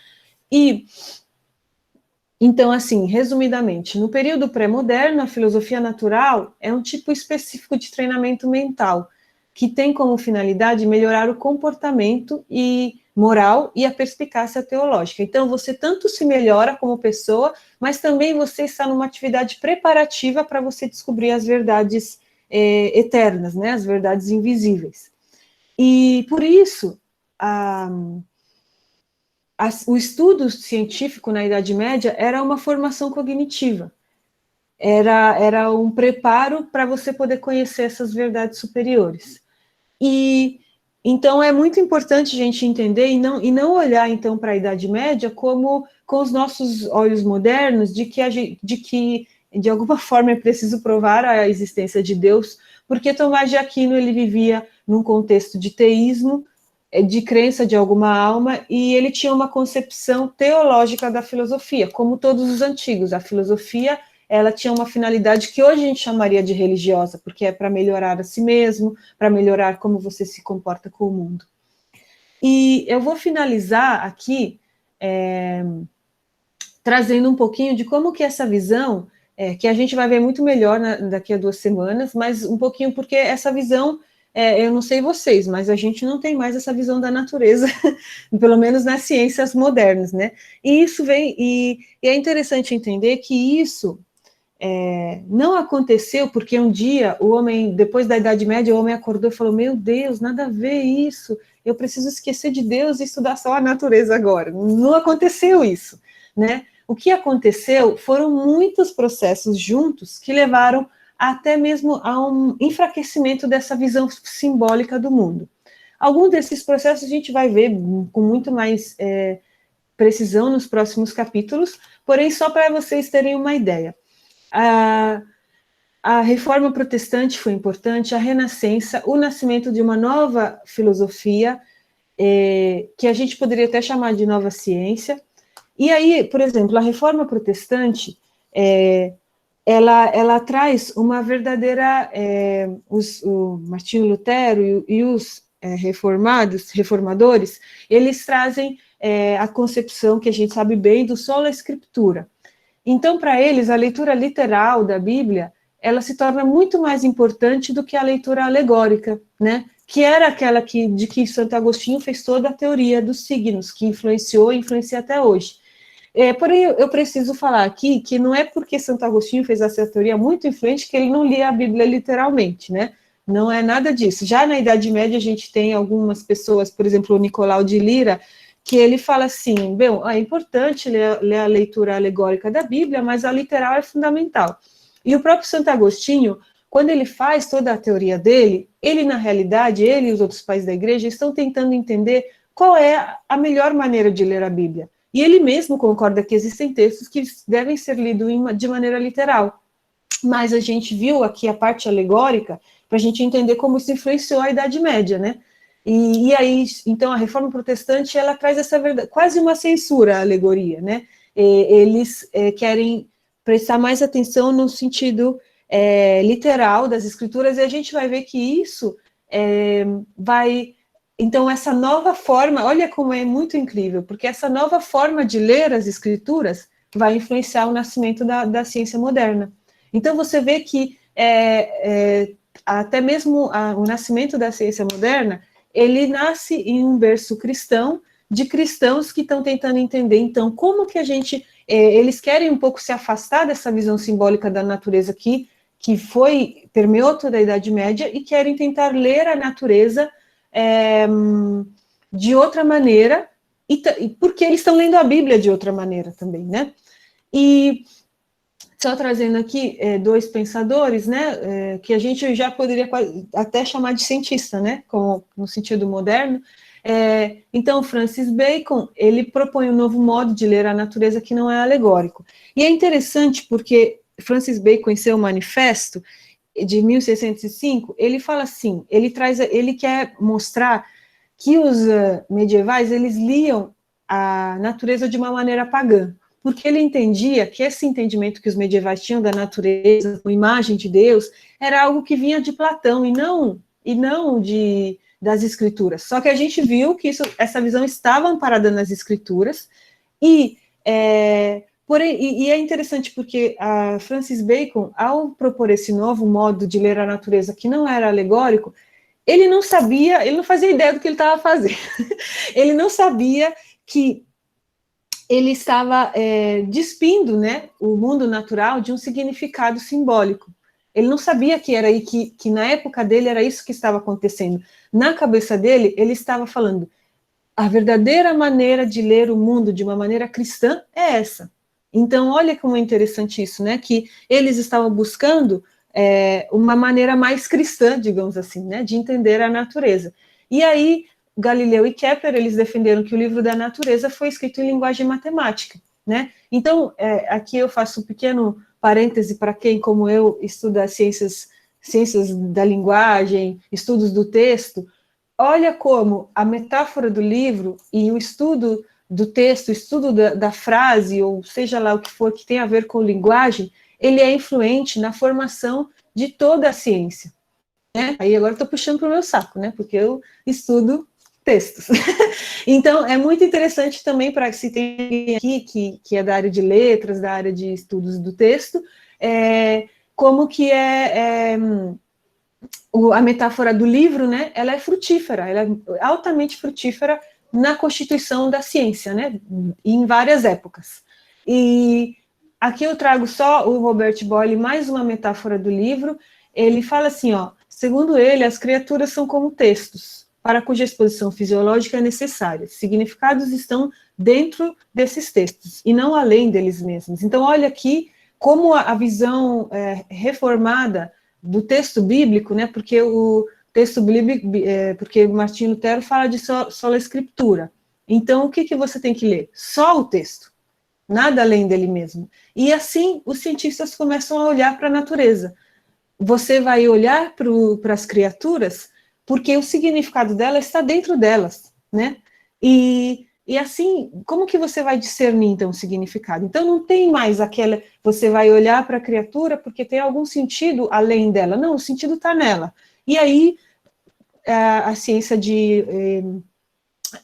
[SPEAKER 2] Então, assim, resumidamente, no período pré-moderno, a filosofia natural é um tipo específico de treinamento mental, que tem como finalidade melhorar o comportamento e moral e a perspicácia teológica. Então, você tanto se melhora como pessoa, mas também você está numa atividade preparativa para você descobrir as verdades eternas, né, as verdades invisíveis. E, por isso, o estudo científico na Idade Média era uma formação cognitiva, era um preparo para você poder conhecer essas verdades superiores. E Então, é muito importante a gente entender e não olhar, então, para a Idade Média como com os nossos olhos modernos, de que, de alguma forma, é preciso provar a existência de Deus, porque Tomás de Aquino, ele vivia num contexto de teísmo, de crença de alguma alma, e ele tinha uma concepção teológica da filosofia, como todos os antigos. A filosofia, ela tinha uma finalidade que hoje a gente chamaria de religiosa, porque é para melhorar a si mesmo, para melhorar como você se comporta com o mundo. E eu vou finalizar aqui trazendo um pouquinho de como que essa visão, que a gente vai ver muito melhor daqui a 2 semanas, mas um pouquinho porque essa visão, eu não sei vocês, mas a gente não tem mais essa visão da natureza, pelo menos nas ciências modernas, né? E isso vem, e é interessante entender que isso não aconteceu porque um dia o homem, depois da Idade Média, o homem acordou e falou: meu Deus, nada a ver isso, eu preciso esquecer de Deus e estudar só a natureza agora. Não aconteceu isso, né? O que aconteceu foram muitos processos juntos que levaram até mesmo a um enfraquecimento dessa visão simbólica do mundo. Alguns desses processos a gente vai ver com muito mais precisão nos próximos capítulos, porém, só para vocês terem uma ideia. A Reforma Protestante foi importante, a Renascença, o nascimento de uma nova filosofia, que a gente poderia até chamar de nova ciência. E aí, por exemplo, a Reforma Protestante, ela traz uma verdadeira... o Martinho Lutero e os reformadores, eles trazem a concepção que a gente sabe bem do sola scriptura. Então, para eles, a leitura literal da Bíblia, ela se torna muito mais importante do que a leitura alegórica, né? Que era aquela de que Santo Agostinho fez toda a teoria dos signos, que influenciou e influencia até hoje. Porém, eu preciso falar aqui que não é porque Santo Agostinho fez essa teoria muito influente que ele não lia a Bíblia literalmente, né? Não é nada disso. Já na Idade Média, a gente tem algumas pessoas, por exemplo, o Nicolau de Lira, que ele fala assim, bem, é importante ler a leitura alegórica da Bíblia, mas a literal é fundamental. E o próprio Santo Agostinho, quando ele faz toda a teoria dele, ele, na realidade, ele e os outros pais da igreja estão tentando entender qual é a melhor maneira de ler a Bíblia. E ele mesmo concorda que existem textos que devem ser lidos de maneira literal. Mas a gente viu aqui a parte alegórica para a gente entender como isso influenciou a Idade Média, né? E aí, então, a Reforma Protestante, ela traz essa verdade, quase uma censura à alegoria, né? Eles querem prestar mais atenção no sentido literal das escrituras, e a gente vai ver que isso vai... Então, essa nova forma, olha como é muito incrível, porque essa nova forma de ler as escrituras vai influenciar o nascimento da ciência moderna. Então, você vê que até mesmo o nascimento da ciência moderna, ele nasce em um berço cristão, de cristãos que estão tentando entender, então, como que a gente... eles querem um pouco se afastar dessa visão simbólica da natureza que permeou toda a Idade Média, e querem tentar ler a natureza de outra maneira, porque eles estão lendo a Bíblia de outra maneira também, né? E só trazendo aqui 2 pensadores, né, que a gente já poderia até chamar de cientista, né, no sentido moderno. Então, Francis Bacon, ele propõe um novo modo de ler a natureza que não é alegórico. E é interessante porque Francis Bacon, em seu manifesto de 1605, ele fala assim, ele quer mostrar que os medievais, eles liam a natureza de uma maneira pagã, porque ele entendia que esse entendimento que os medievais tinham da natureza, com imagem de Deus, era algo que vinha de Platão e não das escrituras. Só que a gente viu que essa visão estava amparada nas escrituras, e é interessante porque a Francis Bacon, ao propor esse novo modo de ler a natureza que não era alegórico, ele não fazia ideia do que ele estava fazendo. Ele não sabia que ele estava despindo, né, o mundo natural de um significado simbólico. Ele não sabia que era aí que na época dele era isso que estava acontecendo. Na cabeça dele, ele estava falando, a verdadeira maneira de ler o mundo de uma maneira cristã é essa. Então, olha como é interessante isso, né, que eles estavam buscando uma maneira mais cristã, digamos assim, né, de entender a natureza. E aí, Galileu e Kepler, eles defenderam que o livro da natureza foi escrito em linguagem matemática, né? Então, aqui eu faço um pequeno parêntese para quem, como eu, estuda ciências da linguagem, estudos do texto. Olha como a metáfora do livro e o estudo do texto, o estudo da frase, ou seja lá o que for que tem a ver com linguagem, ele é influente na formação de toda a ciência, né? Aí agora estou puxando para o meu saco, né? Porque eu estudo textos. Então, é muito interessante também para se tem aqui que é da área de letras, da área de estudos do texto, como que a metáfora do livro, né? Ela é frutífera, ela é altamente frutífera na constituição da ciência, né? Em várias épocas. E aqui eu trago só o Robert Boyle, mais uma metáfora do livro. Ele fala assim, ó, segundo ele, as criaturas são como textos, para cuja exposição fisiológica é necessária. Significados estão dentro desses textos, e não além deles mesmos. Então, olha aqui como a visão reformada do texto bíblico, né, porque o texto bíblico, porque Martinho Lutero fala de sola escritura. Então, o que você tem que ler? Só o texto, nada além dele mesmo. E assim, os cientistas começam a olhar para a natureza. Você vai olhar para as criaturas porque o significado dela está dentro delas, né? E assim, como que você vai discernir, então, o significado? Então, não tem mais aquela, você vai olhar para a criatura porque tem algum sentido além dela. Não, o sentido está nela. E aí, a ciência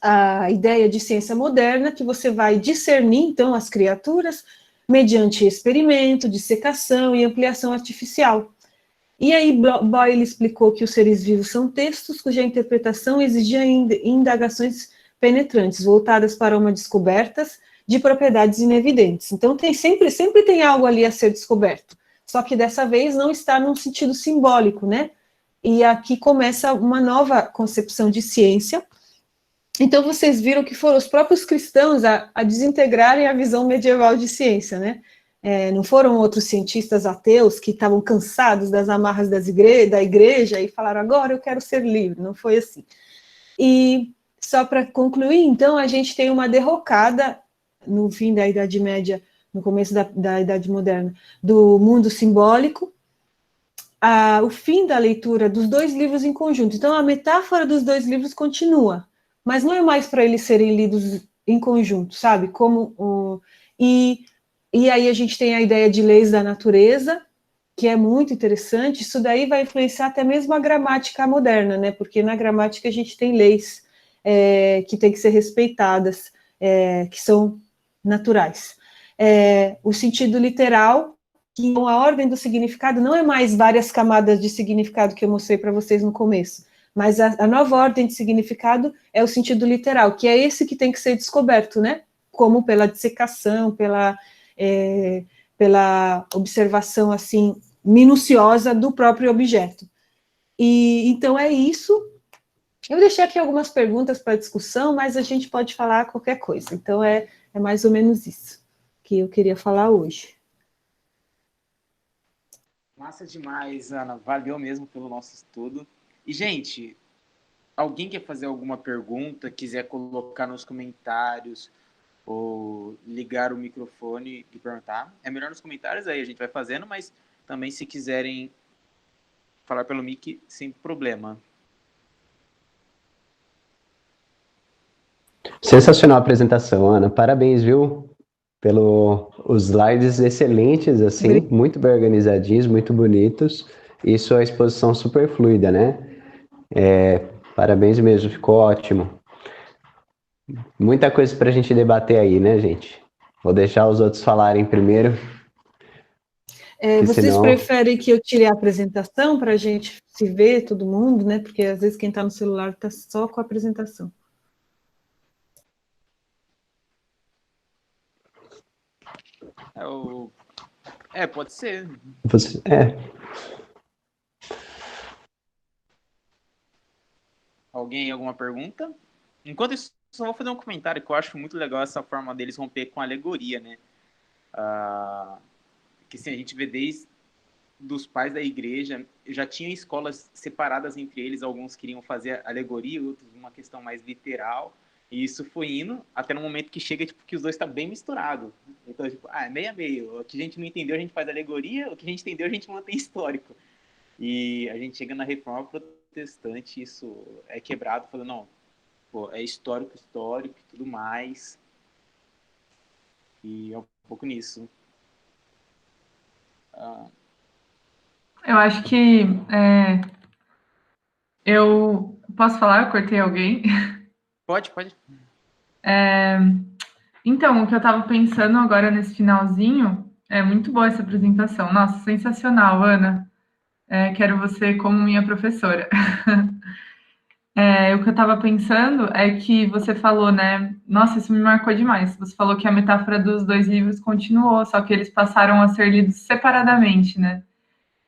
[SPEAKER 2] a ideia de ciência moderna, que você vai discernir, então, as criaturas mediante experimento, dissecação e ampliação artificial. E aí Boyle explicou que os seres vivos são textos cuja interpretação exigia indagações penetrantes, voltadas para uma descoberta de propriedades inevidentes. Então sempre tem algo ali a ser descoberto, só que dessa vez não está num sentido simbólico, né? E aqui começa uma nova concepção de ciência. Então vocês viram que foram os próprios cristãos a desintegrarem a visão medieval de ciência, né? Não foram outros cientistas ateus que estavam cansados das amarras da igreja e falaram, agora eu quero ser livre. Não foi assim. E só para concluir, então, a gente tem uma derrocada no fim da Idade Média, no começo da Idade Moderna, do mundo simbólico, o fim da leitura dos dois livros em conjunto. Então, a metáfora dos dois livros continua, mas não é mais para eles serem lidos em conjunto, sabe? E aí a gente tem a ideia de leis da natureza, que é muito interessante. Isso daí vai influenciar até mesmo a gramática moderna, né? Porque na gramática a gente tem leis que têm que ser respeitadas, que são naturais. O sentido literal, que a ordem do significado não é mais várias camadas de significado que eu mostrei para vocês no começo, mas a nova ordem de significado é o sentido literal, que é esse que tem que ser descoberto, né? Como pela dissecação, pela observação assim minuciosa do próprio objeto. E então é isso. Eu deixei aqui algumas perguntas para discussão, mas a gente pode falar qualquer coisa. Então é mais ou menos isso que eu queria falar hoje.
[SPEAKER 3] Massa demais, Ana. Valeu mesmo pelo nosso estudo. E, gente, alguém quer fazer alguma pergunta, quiser colocar nos comentários ou ligar o microfone e perguntar, é melhor nos comentários, aí a gente vai fazendo, mas também se quiserem falar pelo mic, sem problema.
[SPEAKER 4] Sensacional a apresentação, Ana. Parabéns, viu? Os slides excelentes, assim, muito bem organizadinhos, muito bonitos, e sua exposição super fluida, né? Parabéns mesmo, ficou ótimo. Muita coisa para a gente debater aí, né, gente? Vou deixar os outros falarem primeiro.
[SPEAKER 2] Vocês preferem que eu tire a apresentação para a gente se ver, todo mundo, né? Porque às vezes quem está no celular está só com a apresentação.
[SPEAKER 3] Pode ser. Alguém, alguma pergunta? Enquanto isso, só vou fazer um comentário que eu acho muito legal essa forma deles romper com a alegoria, né? Que assim, a gente vê desde dos pais da igreja, já tinha escolas separadas entre eles, alguns queriam fazer alegoria, outros uma questão mais literal, e isso foi indo até no momento que chega, tipo, que os dois estão bem misturados. Então, tipo, é meio a meio. O que a gente não entendeu, a gente faz alegoria, o que a gente entendeu, a gente mantém histórico. E a gente chega na Reforma Protestante, isso é quebrado, falando, não, pô, é histórico e tudo mais. E é um pouco nisso.
[SPEAKER 1] Eu acho que eu posso falar, eu cortei alguém.
[SPEAKER 3] Pode.
[SPEAKER 1] Então, o que eu estava pensando agora nesse finalzinho, é muito boa essa apresentação. Nossa, sensacional, Ana. Quero você como minha professora. O que eu estava pensando é que você falou, né? Nossa, isso me marcou demais. Você falou que a metáfora dos dois livros continuou, só que eles passaram a ser lidos separadamente, né?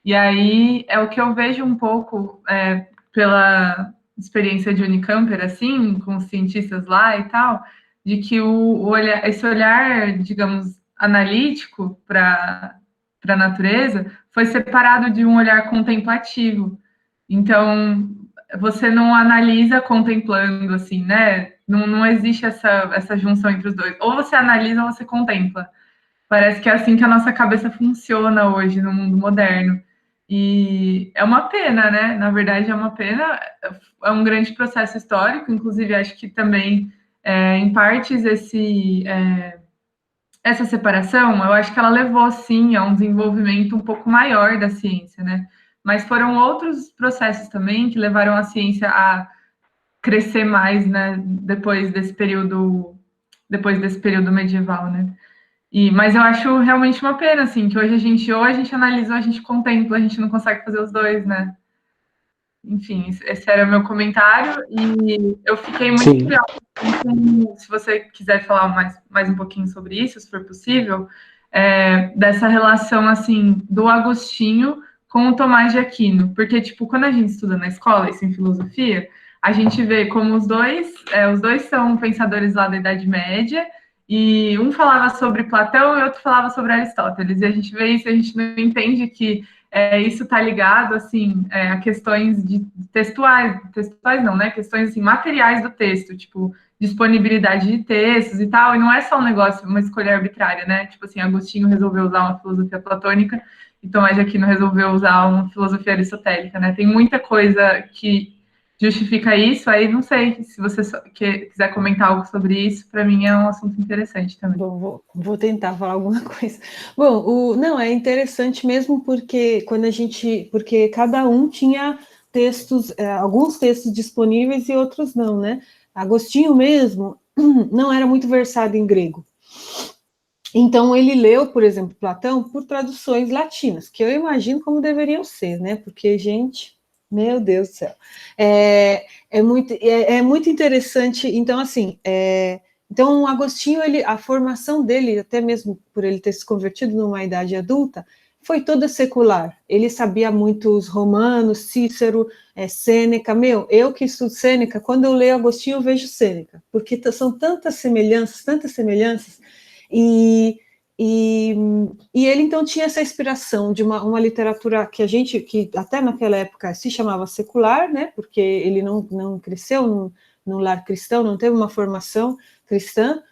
[SPEAKER 1] E aí é o que eu vejo um pouco pela experiência de Unicamper, assim, com os cientistas lá e tal, de que esse olhar, digamos, analítico para a natureza foi separado de um olhar contemplativo. Então, você não analisa contemplando, assim, né? Não existe essa junção entre os dois. Ou você analisa ou você contempla. Parece que é assim que a nossa cabeça funciona hoje no mundo moderno. E é uma pena, né? Na verdade, é uma pena. É um grande processo histórico, inclusive acho que também, em partes, essa separação, eu acho que ela levou, sim, a um desenvolvimento um pouco maior da ciência, né? Mas foram outros processos também que levaram a ciência a crescer mais, né? Depois desse período medieval, né? Mas eu acho realmente uma pena, assim, que hoje ou a gente analisa ou a gente contempla, a gente não consegue fazer os dois, né? Enfim, esse era o meu comentário e eu fiquei muito
[SPEAKER 4] Sim.
[SPEAKER 1] curiosa. Se você quiser falar mais um pouquinho sobre isso, se for possível, dessa relação, assim, do Agostinho com o Tomás de Aquino. Porque, tipo, quando a gente estuda na escola, isso em filosofia, a gente vê como os dois são pensadores lá da Idade Média, e um falava sobre Platão e outro falava sobre Aristóteles. E a gente vê isso e a gente não entende que isso está ligado assim a questões textuais não, né? Questões assim, materiais do texto, tipo disponibilidade de textos e tal. E não é só um negócio, uma escolha arbitrária, né? Tipo assim, Agostinho resolveu usar uma filosofia platônica e Tomás de Aquino resolveu usar uma filosofia aristotélica, né? Tem muita coisa que justifica isso. Aí não sei se você quiser comentar algo sobre isso. Para mim é um assunto interessante também.
[SPEAKER 2] Bom, vou tentar falar alguma coisa. Bom, não, é interessante mesmo porque porque cada um tinha textos, alguns textos disponíveis e outros não, né? Agostinho mesmo não era muito versado em grego. Então ele leu, por exemplo, Platão por traduções latinas, que eu imagino como deveriam ser, né? Porque, gente, meu Deus do céu. É muito interessante. Então, assim, então, o Agostinho, a formação dele, até mesmo por ele ter se convertido numa idade adulta, foi toda secular. Ele sabia muito os romanos, Cícero, Sêneca. Eu que estudo Sêneca, quando eu leio Agostinho, eu vejo Sêneca, porque são tantas semelhanças, e ele, então, tinha essa inspiração de uma literatura que até naquela época se chamava secular, né, porque ele não cresceu num lar cristão, não teve uma formação cristã,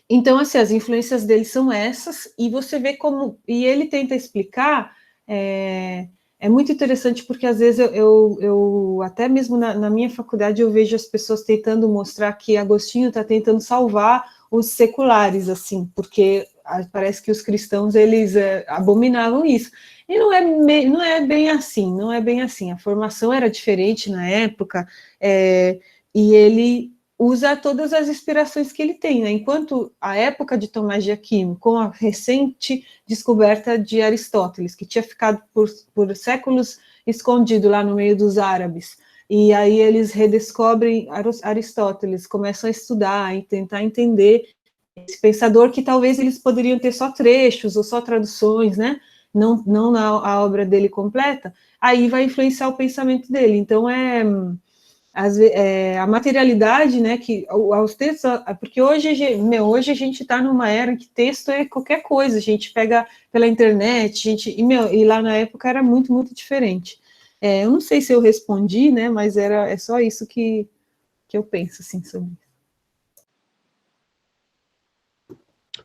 [SPEAKER 2] então, assim, as influências dele são essas, e você vê como, e ele tenta explicar, é muito interessante, porque às vezes eu até mesmo na minha faculdade, eu vejo as pessoas tentando mostrar que Agostinho está tentando salvar os seculares, assim, porque parece que os cristãos, eles abominavam isso, e não é bem assim, a formação era diferente na época, e ele usa todas as inspirações que ele tem, né? Enquanto a época de Tomás de Aquino, com a recente descoberta de Aristóteles, que tinha ficado por séculos escondido lá no meio dos árabes, e aí eles redescobrem Aristóteles, começam a estudar e tentar entender esse pensador que talvez eles poderiam ter só trechos ou só traduções, né? Não a obra dele completa, aí vai influenciar o pensamento dele. Então, a materialidade, né, que aos textos, porque hoje a gente está numa era que texto é qualquer coisa, a gente pega pela internet, e lá na época era muito, muito diferente. Eu não sei se eu respondi, né, mas é só isso que eu penso, assim, sobre isso.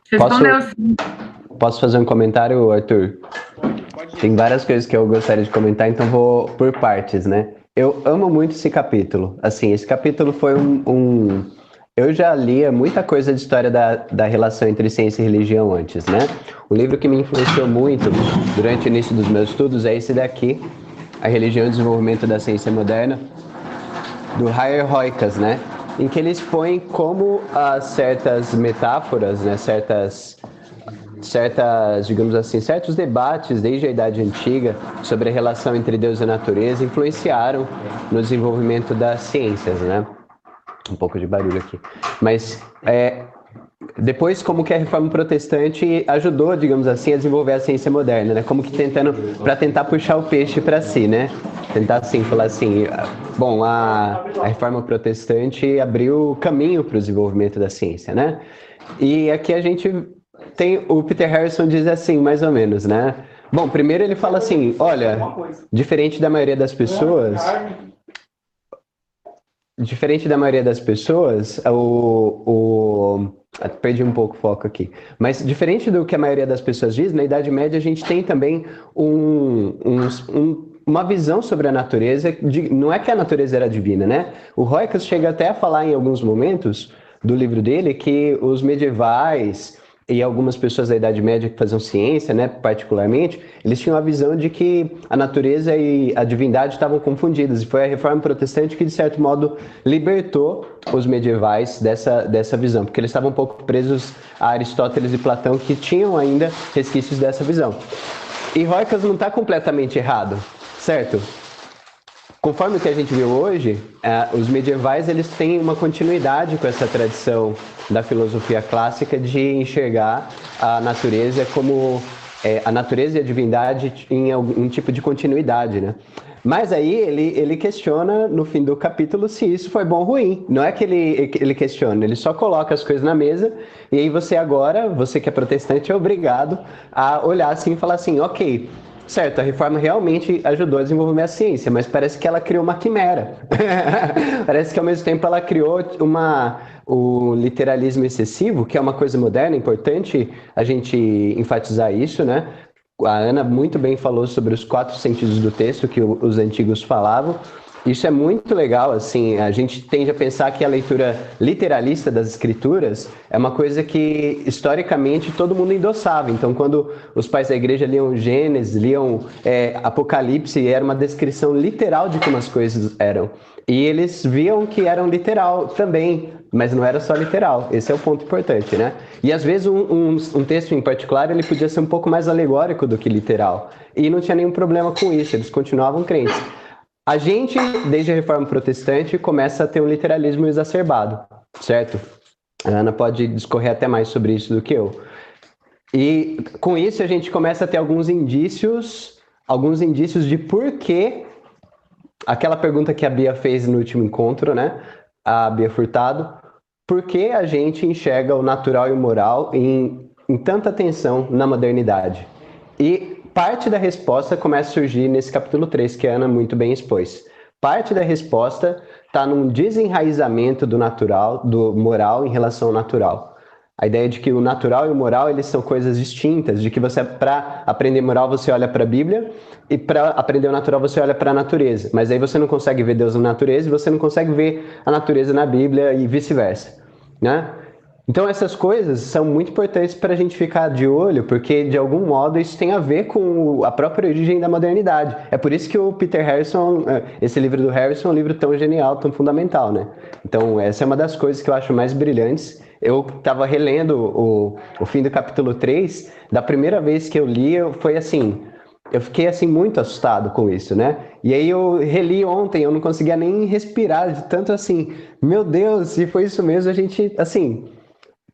[SPEAKER 1] Respondeu sim.
[SPEAKER 4] Posso fazer um comentário, Arthur?
[SPEAKER 3] Pode ir.
[SPEAKER 4] Tem várias coisas que eu gostaria de comentar, então vou por partes, né? Eu amo muito esse capítulo. Assim, esse capítulo foi Eu já lia muita coisa de história da relação entre ciência e religião antes, né? O livro que me influenciou muito durante o início dos meus estudos é esse daqui, A Religião e o Desenvolvimento da Ciência Moderna, do Hayek Roikas, né? Em que eles põem como certas metáforas, né? certas, digamos assim, certos debates desde a Idade Antiga sobre a relação entre Deus e a natureza influenciaram no desenvolvimento das ciências, né? Um pouco de barulho aqui. Mas depois, como que a Reforma Protestante ajudou, digamos assim, a desenvolver a ciência moderna, né? Como que para tentar puxar o peixe para si, né? Tentar assim, falar assim, bom, a Reforma Protestante abriu caminho para o desenvolvimento da ciência, né? E aqui a gente tem, o Peter Harrison diz assim, mais ou menos, né? Bom, primeiro ele fala assim, olha, diferente da maioria das pessoas, perdi um pouco o foco aqui. Mas diferente do que a maioria das pessoas diz, na Idade Média a gente tem também uma visão sobre a natureza. Não é que a natureza era divina, né? O Roikas chega até a falar em alguns momentos do livro dele que os medievais e algumas pessoas da Idade Média que faziam ciência, né, particularmente, eles tinham a visão de que a natureza e a divindade estavam confundidas. E foi a Reforma Protestante que, de certo modo, libertou os medievais dessa visão, porque eles estavam um pouco presos a Aristóteles e Platão, que tinham ainda resquícios dessa visão. E Roikas não está completamente errado, certo? Conforme o que a gente viu hoje, os medievais eles têm uma continuidade com essa tradição da filosofia clássica de enxergar a natureza como a natureza e a divindade em algum tipo de continuidade, né? Mas aí ele questiona no fim do capítulo se isso foi bom ou ruim. Não é que ele questiona, ele só coloca as coisas na mesa e aí você que é protestante, é obrigado a olhar assim e falar assim, ok, certo, a reforma realmente ajudou a desenvolver a ciência, mas parece que ela criou uma quimera. Parece que ao mesmo tempo ela criou o literalismo excessivo, que é uma coisa moderna, importante a gente enfatizar isso, né? A Ana muito bem falou sobre os 4 sentidos do texto que os antigos falavam. Isso é muito legal, assim, a gente tende a pensar que a leitura literalista das escrituras é uma coisa que, historicamente, todo mundo endossava. Então, quando os pais da igreja liam Gênesis, liam Apocalipse, era uma descrição literal de como as coisas eram. E eles viam que eram literal também, mas não era só literal. Esse é o ponto importante, né? E, às vezes, um texto em particular, ele podia ser um pouco mais alegórico do que literal. E não tinha nenhum problema com isso, eles continuavam crentes. A gente, desde a Reforma Protestante, começa a ter um literalismo exacerbado, certo? A Ana pode discorrer até mais sobre isso do que eu. E com isso a gente começa a ter alguns indícios de por que aquela pergunta que a Bia fez no último encontro, né? A Bia Furtado, por que a gente enxerga o natural e o moral em tanta tensão na modernidade? E parte da resposta começa a surgir nesse capítulo 3, que a Ana muito bem expôs. Parte da resposta está num desenraizamento do natural, do moral em relação ao natural. A ideia de que o natural e o moral eles são coisas distintas, de que você, para aprender moral, você olha para a Bíblia e para aprender o natural, você olha para a natureza. Mas aí você não consegue ver Deus na natureza e você não consegue ver a natureza na Bíblia e vice-versa, né? Então essas coisas são muito importantes para a gente ficar de olho, porque de algum modo isso tem a ver com a própria origem da modernidade. É por isso que o Peter Harrison, esse livro do Harrison é um livro tão genial, tão fundamental, né? Então essa é uma das coisas que eu acho mais brilhantes. Eu estava relendo o fim do capítulo 3, da primeira vez que eu li, foi assim, eu fiquei assim muito assustado com isso, né? E aí eu reli ontem, eu não conseguia nem respirar de tanto assim, meu Deus, se foi isso mesmo, a gente, assim...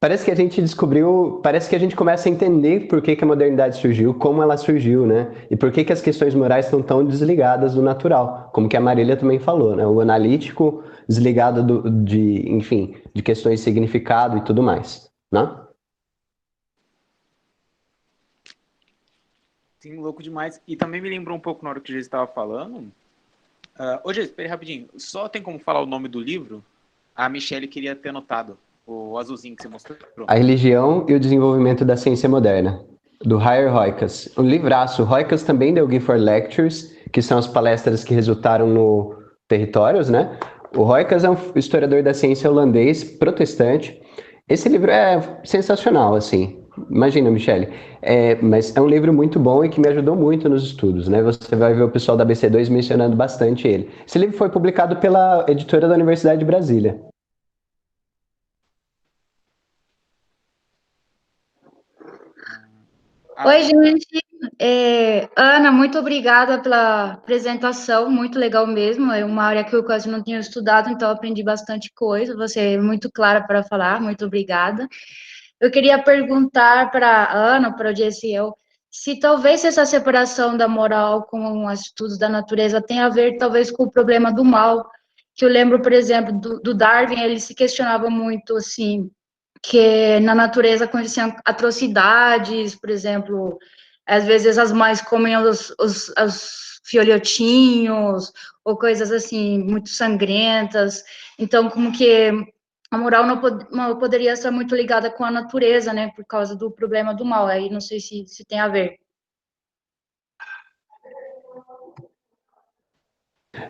[SPEAKER 4] parece que a gente descobriu, parece que a gente começa a entender por que a modernidade surgiu, como ela surgiu, né? E por que as questões morais estão tão desligadas do natural, como que a Marília também falou, né? O analítico desligado enfim, de questões de significado e tudo mais, né?
[SPEAKER 3] Sim, louco demais. E também me lembrou um pouco na hora que o Jesus estava falando. Ô, Jesus, espera aí rapidinho. Só tem como falar o nome do livro? A Michelle queria ter anotado. O azulzinho que você mostrou.
[SPEAKER 4] A Religião e o Desenvolvimento da Ciência Moderna, do Hyer Roikas. Um livraço. Roikas também deu Gifford Lectures, que são as palestras que resultaram no Territórios, né? O Roikas é um historiador da ciência holandês, protestante. Esse livro é sensacional, assim. Imagina, Michele. Mas é um livro muito bom e que me ajudou muito nos estudos, né? Você vai ver o pessoal da BC2 mencionando bastante ele. Esse livro foi publicado pela editora da Universidade de Brasília.
[SPEAKER 5] Oi, gente. Ana, muito obrigada pela apresentação, muito legal mesmo. É uma área que eu quase não tinha estudado, então aprendi bastante coisa. Você é muito clara para falar, muito obrigada. Eu queria perguntar para a Ana, para o Jessiel, se talvez essa separação da moral com os estudos da natureza tenha a ver, talvez, com o problema do mal, que eu lembro, por exemplo, do Darwin, ele se questionava muito, assim, que na natureza aconteciam atrocidades, por exemplo, às vezes as mães comem os filhotinhos, ou coisas assim, muito sangrentas. Então, como que a moral não poderia estar muito ligada com a natureza, né, por causa do problema do mal. Aí não sei se tem a ver.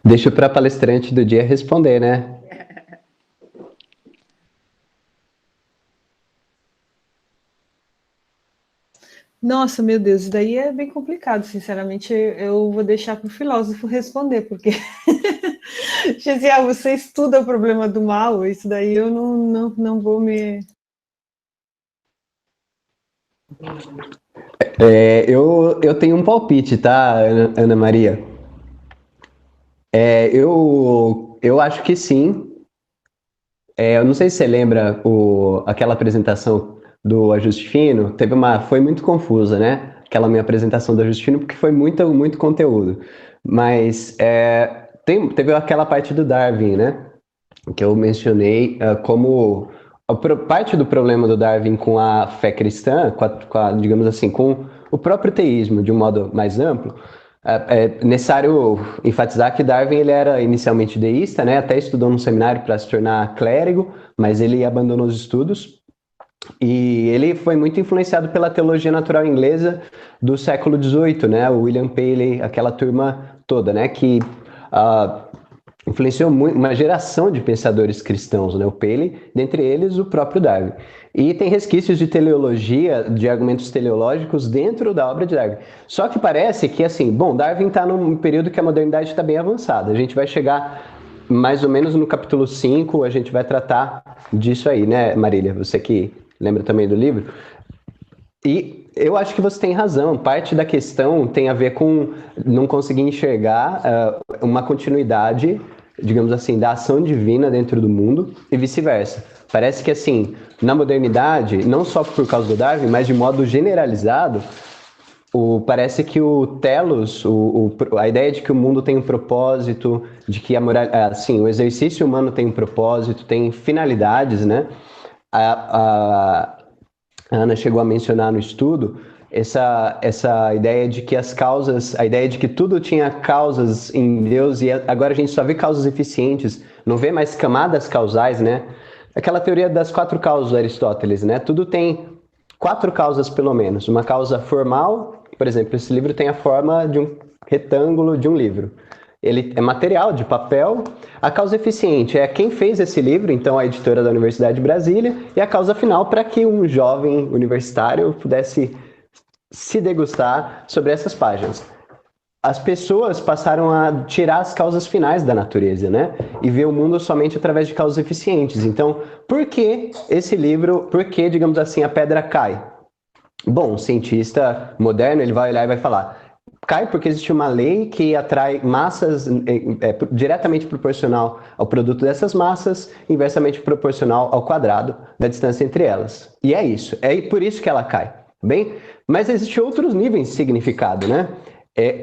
[SPEAKER 4] Deixa para a palestrante do dia responder, né?
[SPEAKER 2] Nossa, meu Deus, isso daí é bem complicado, sinceramente. Eu vou deixar para o filósofo responder, porque, Gesiel, você estuda o problema do mal, isso daí eu não vou me.
[SPEAKER 4] Eu tenho um palpite, tá, Ana Maria? Eu acho que sim. Eu não sei se você lembra aquela apresentação do Ajuste Fino, foi muito confusa, né? Aquela minha apresentação do Ajuste Fino, porque foi muito conteúdo. Mas teve aquela parte do Darwin, né? Que eu mencionei como parte do problema do Darwin com a fé cristã, digamos assim, com o próprio teísmo, de um modo mais amplo. É necessário enfatizar que Darwin ele era inicialmente deísta, né? Até estudou no seminário para se tornar clérigo, mas ele abandonou os estudos. E ele foi muito influenciado pela teologia natural inglesa do século XVIII, né? O William Paley, aquela turma toda, né? Que influenciou muito, uma geração de pensadores cristãos, né? O Paley, dentre eles o próprio Darwin. E tem resquícios de teleologia, de argumentos teleológicos dentro da obra de Darwin. Só que parece que, assim, bom, Darwin está num período que a modernidade está bem avançada. A gente vai chegar mais ou menos no capítulo 5, a gente vai tratar disso aí, né, Marília? Você que lembra também do livro. E eu acho que você tem razão. Parte da questão tem a ver com não conseguir enxergar uma continuidade, digamos assim, da ação divina dentro do mundo e vice-versa. Parece que, assim, na modernidade, não só por causa do Darwin, mas de modo generalizado, parece que o telos, a ideia de que o mundo tem um propósito, de que o exercício humano tem um propósito, tem finalidades, né? A Ana chegou a mencionar no estudo essa ideia de que a ideia de que tudo tinha causas em Deus e agora a gente só vê causas eficientes, não vê mais camadas causais, né? Aquela teoria das 4 causas do Aristóteles, né? Tudo tem 4 causas pelo menos. Uma causa formal, por exemplo, esse livro tem a forma de um retângulo de um livro. Ele é material, de papel. A causa eficiente é quem fez esse livro, então a editora da Universidade de Brasília, e a causa final para que um jovem universitário pudesse se degustar sobre essas páginas. As pessoas passaram a tirar as causas finais da natureza, né? E ver o mundo somente através de causas eficientes. Então, por que esse livro, por que, digamos assim, a pedra cai? Bom, um cientista moderno, ele vai olhar e vai falar, cai porque existe uma lei que atrai massas diretamente proporcional ao produto dessas massas, inversamente proporcional ao quadrado da distância entre elas. E é isso. É por isso que ela cai. Bem? Mas existem outros níveis de significado, né?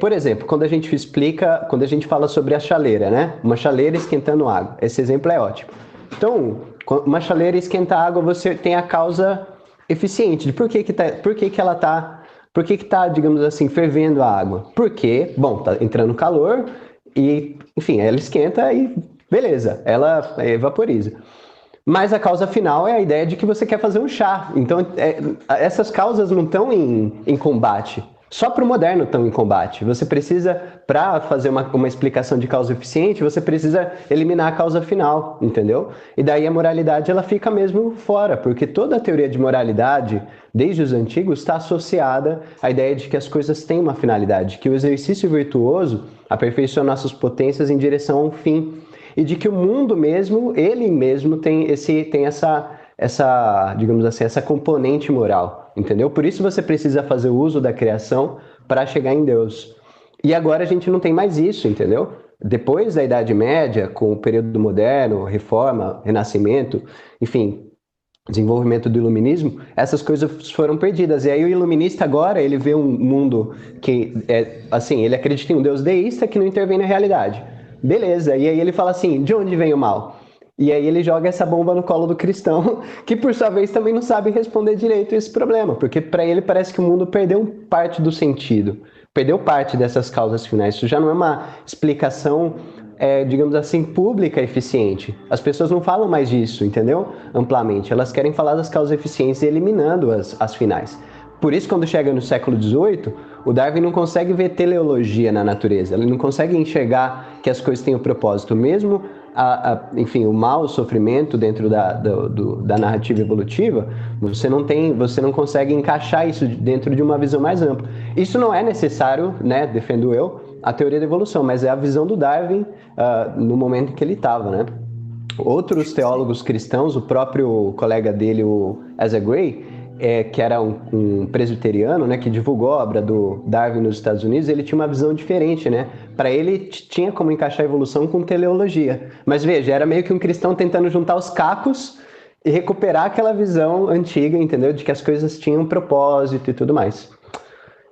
[SPEAKER 4] Por exemplo, quando a gente fala sobre a chaleira, né? Uma chaleira esquentando água. Esse exemplo é ótimo. Então, uma chaleira esquenta água, você tem a causa eficiente de por que ela tá, digamos assim, fervendo a água. Porque, bom, tá entrando calor e, enfim, ela esquenta e beleza, ela evaporiza. Mas a causa final é a ideia de que você quer fazer um chá. Então, essas causas não estão em combate. Só para o moderno estão em combate. Você precisa, para fazer uma explicação de causa eficiente, você precisa eliminar a causa final, entendeu? E daí a moralidade ela fica mesmo fora, porque toda a teoria de moralidade, desde os antigos, está associada à ideia de que as coisas têm uma finalidade, que o exercício virtuoso aperfeiçoa nossas potências em direção a um fim. E de que o mundo mesmo, ele mesmo tem essa, digamos assim, essa componente moral, entendeu? Por isso você precisa fazer o uso da criação para chegar em Deus. E agora a gente não tem mais isso, entendeu? Depois da Idade Média, com o período moderno, Reforma, Renascimento, enfim, desenvolvimento do iluminismo, essas coisas foram perdidas. E aí o iluminista agora, ele vê um mundo que, ele acredita em um Deus deísta que não intervém na realidade. Beleza, e aí ele fala assim, de onde vem o mal? E aí ele joga essa bomba no colo do cristão, que por sua vez também não sabe responder direito a esse problema, porque para ele parece que o mundo perdeu parte do sentido, perdeu parte dessas causas finais. Isso já não é uma explicação, digamos assim, pública eficiente. As pessoas não falam mais disso, entendeu? Amplamente. Elas querem falar das causas eficientes eliminando as finais. Por isso, quando chega no século XVIII, o Darwin não consegue ver teleologia na natureza. Ele não consegue enxergar que as coisas têm um propósito. Mesmo, enfim, o mal, o sofrimento dentro da narrativa evolutiva, você não consegue encaixar isso dentro de uma visão mais ampla. Isso não é necessário, né, defendo eu, a teoria da evolução, mas é a visão do Darwin no momento em que ele estava, né? Outros teólogos cristãos, o próprio colega dele, o Asa Gray, que era um presbiteriano, né, que divulgou a obra do Darwin nos Estados Unidos, ele tinha uma visão diferente, né? Para ele, tinha como encaixar a evolução com teleologia. Mas veja, era meio que um cristão tentando juntar os cacos e recuperar aquela visão antiga, entendeu? De que as coisas tinham um propósito e tudo mais.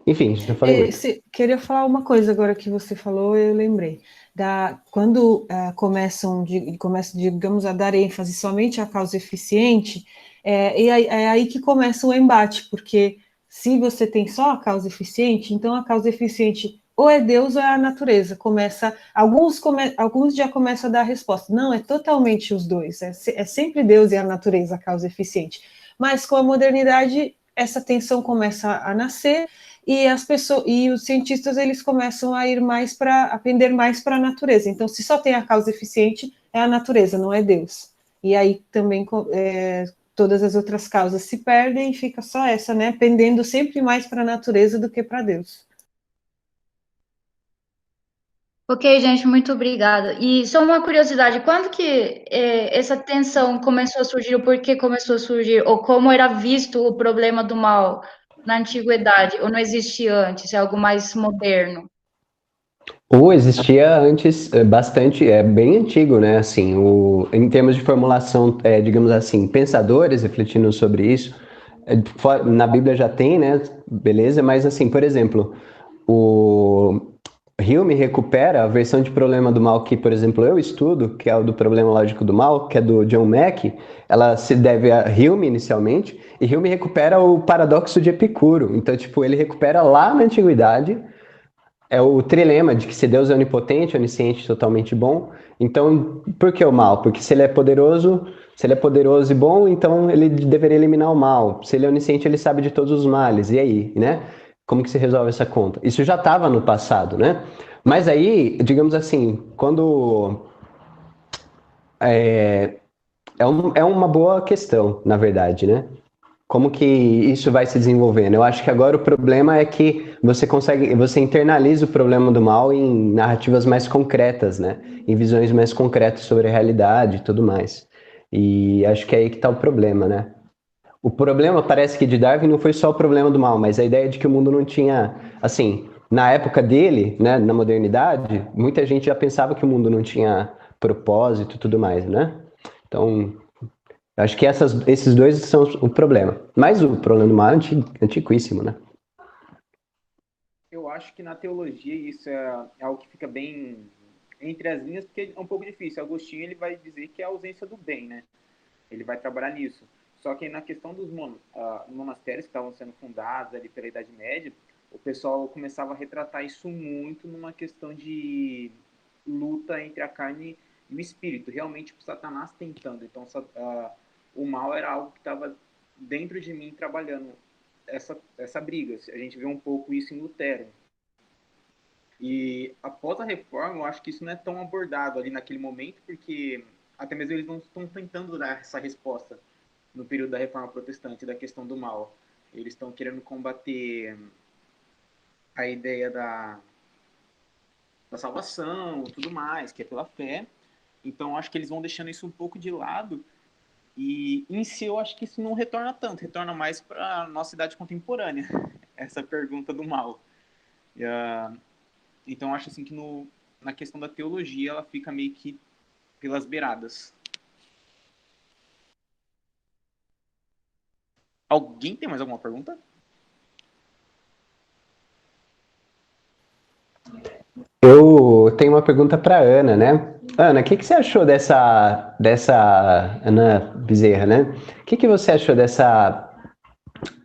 [SPEAKER 4] Enfim, já falei muito.
[SPEAKER 2] Queria falar uma coisa agora que você falou, eu lembrei. Quando começam, digamos, a dar ênfase somente à causa eficiente, é aí que começa o embate, porque se você tem só a causa eficiente, então a causa eficiente ou é Deus ou é a natureza. Alguns já começam a dar a resposta. Não, é totalmente os dois, é sempre Deus e a natureza a causa eficiente. Mas com a modernidade, essa tensão começa a nascer, e as pessoas e os cientistas eles começam a aprender mais para a natureza. Então, se só tem a causa eficiente, é a natureza, não é Deus. E aí também todas as outras causas se perdem e fica só essa, né? Pendendo sempre mais para a natureza do que para Deus.
[SPEAKER 5] Ok, gente, muito obrigada. E só uma curiosidade, quando que essa tensão começou a surgir, o porquê começou a surgir, ou como era visto o problema do mal na antiguidade, ou não existia antes, é algo mais moderno?
[SPEAKER 4] Ou existia antes bastante, bem antigo, né? Assim, em termos de formulação, digamos assim, pensadores refletindo sobre isso, na Bíblia já tem, né? Beleza, mas assim, por exemplo, o Hume recupera a versão de problema do mal que, por exemplo, eu estudo, que é o do problema lógico do mal, que é do John Mack. Ela se deve a Hume inicialmente, e Hume recupera o paradoxo de Epicuro. Então, tipo, ele recupera lá na antiguidade o trilema de que se Deus é onipotente, onisciente, totalmente bom, então por que o mal? Porque se ele é poderoso e bom, então ele deveria eliminar o mal. Se ele é onisciente, ele sabe de todos os males. E aí, né? Como que se resolve essa conta? Isso já estava no passado, né? Mas aí, digamos assim, quando é uma boa questão, na verdade, né? Como que isso vai se desenvolvendo? Eu acho que agora o problema é que você internaliza o problema do mal em narrativas mais concretas, né? Em visões mais concretas sobre a realidade e tudo mais. E acho que é aí que está o problema, né? O problema, parece que de Darwin não foi só o problema do mal, mas a ideia de que o mundo não tinha, assim, na época dele, né, na modernidade, muita gente já pensava que o mundo não tinha propósito e tudo mais, né? Então, acho que esses dois são o problema. Mas o problema do mal é antiquíssimo, né?
[SPEAKER 3] Eu acho que na teologia isso é algo que fica bem entre as linhas, porque é um pouco difícil. Agostinho ele vai dizer que é a ausência do bem, né? Ele vai trabalhar nisso. Só que na questão dos monastérios que estavam sendo fundados ali pela Idade Média, o pessoal começava a retratar isso muito numa questão de luta entre a carne e o espírito. Realmente o Satanás tentando. Então o mal era algo que estava dentro de mim trabalhando essa briga. A gente vê um pouco isso em Lutero. E após a reforma, eu acho que isso não é tão abordado ali naquele momento, porque até mesmo eles não estão tentando dar essa resposta no período da reforma protestante, da questão do mal. Eles estão querendo combater a ideia da salvação e tudo mais, que é pela fé. Então, eu acho que eles vão deixando isso um pouco de lado. E em si, eu acho que isso não retorna tanto, retorna mais para a nossa idade contemporânea, essa pergunta do mal. Então, eu acho assim que na questão da teologia, ela fica meio que pelas beiradas. Alguém tem mais alguma pergunta?
[SPEAKER 4] Eu tenho uma pergunta para Ana, né? Ana, o que você achou dessa Ana Bezerra, né? O que você achou dessa,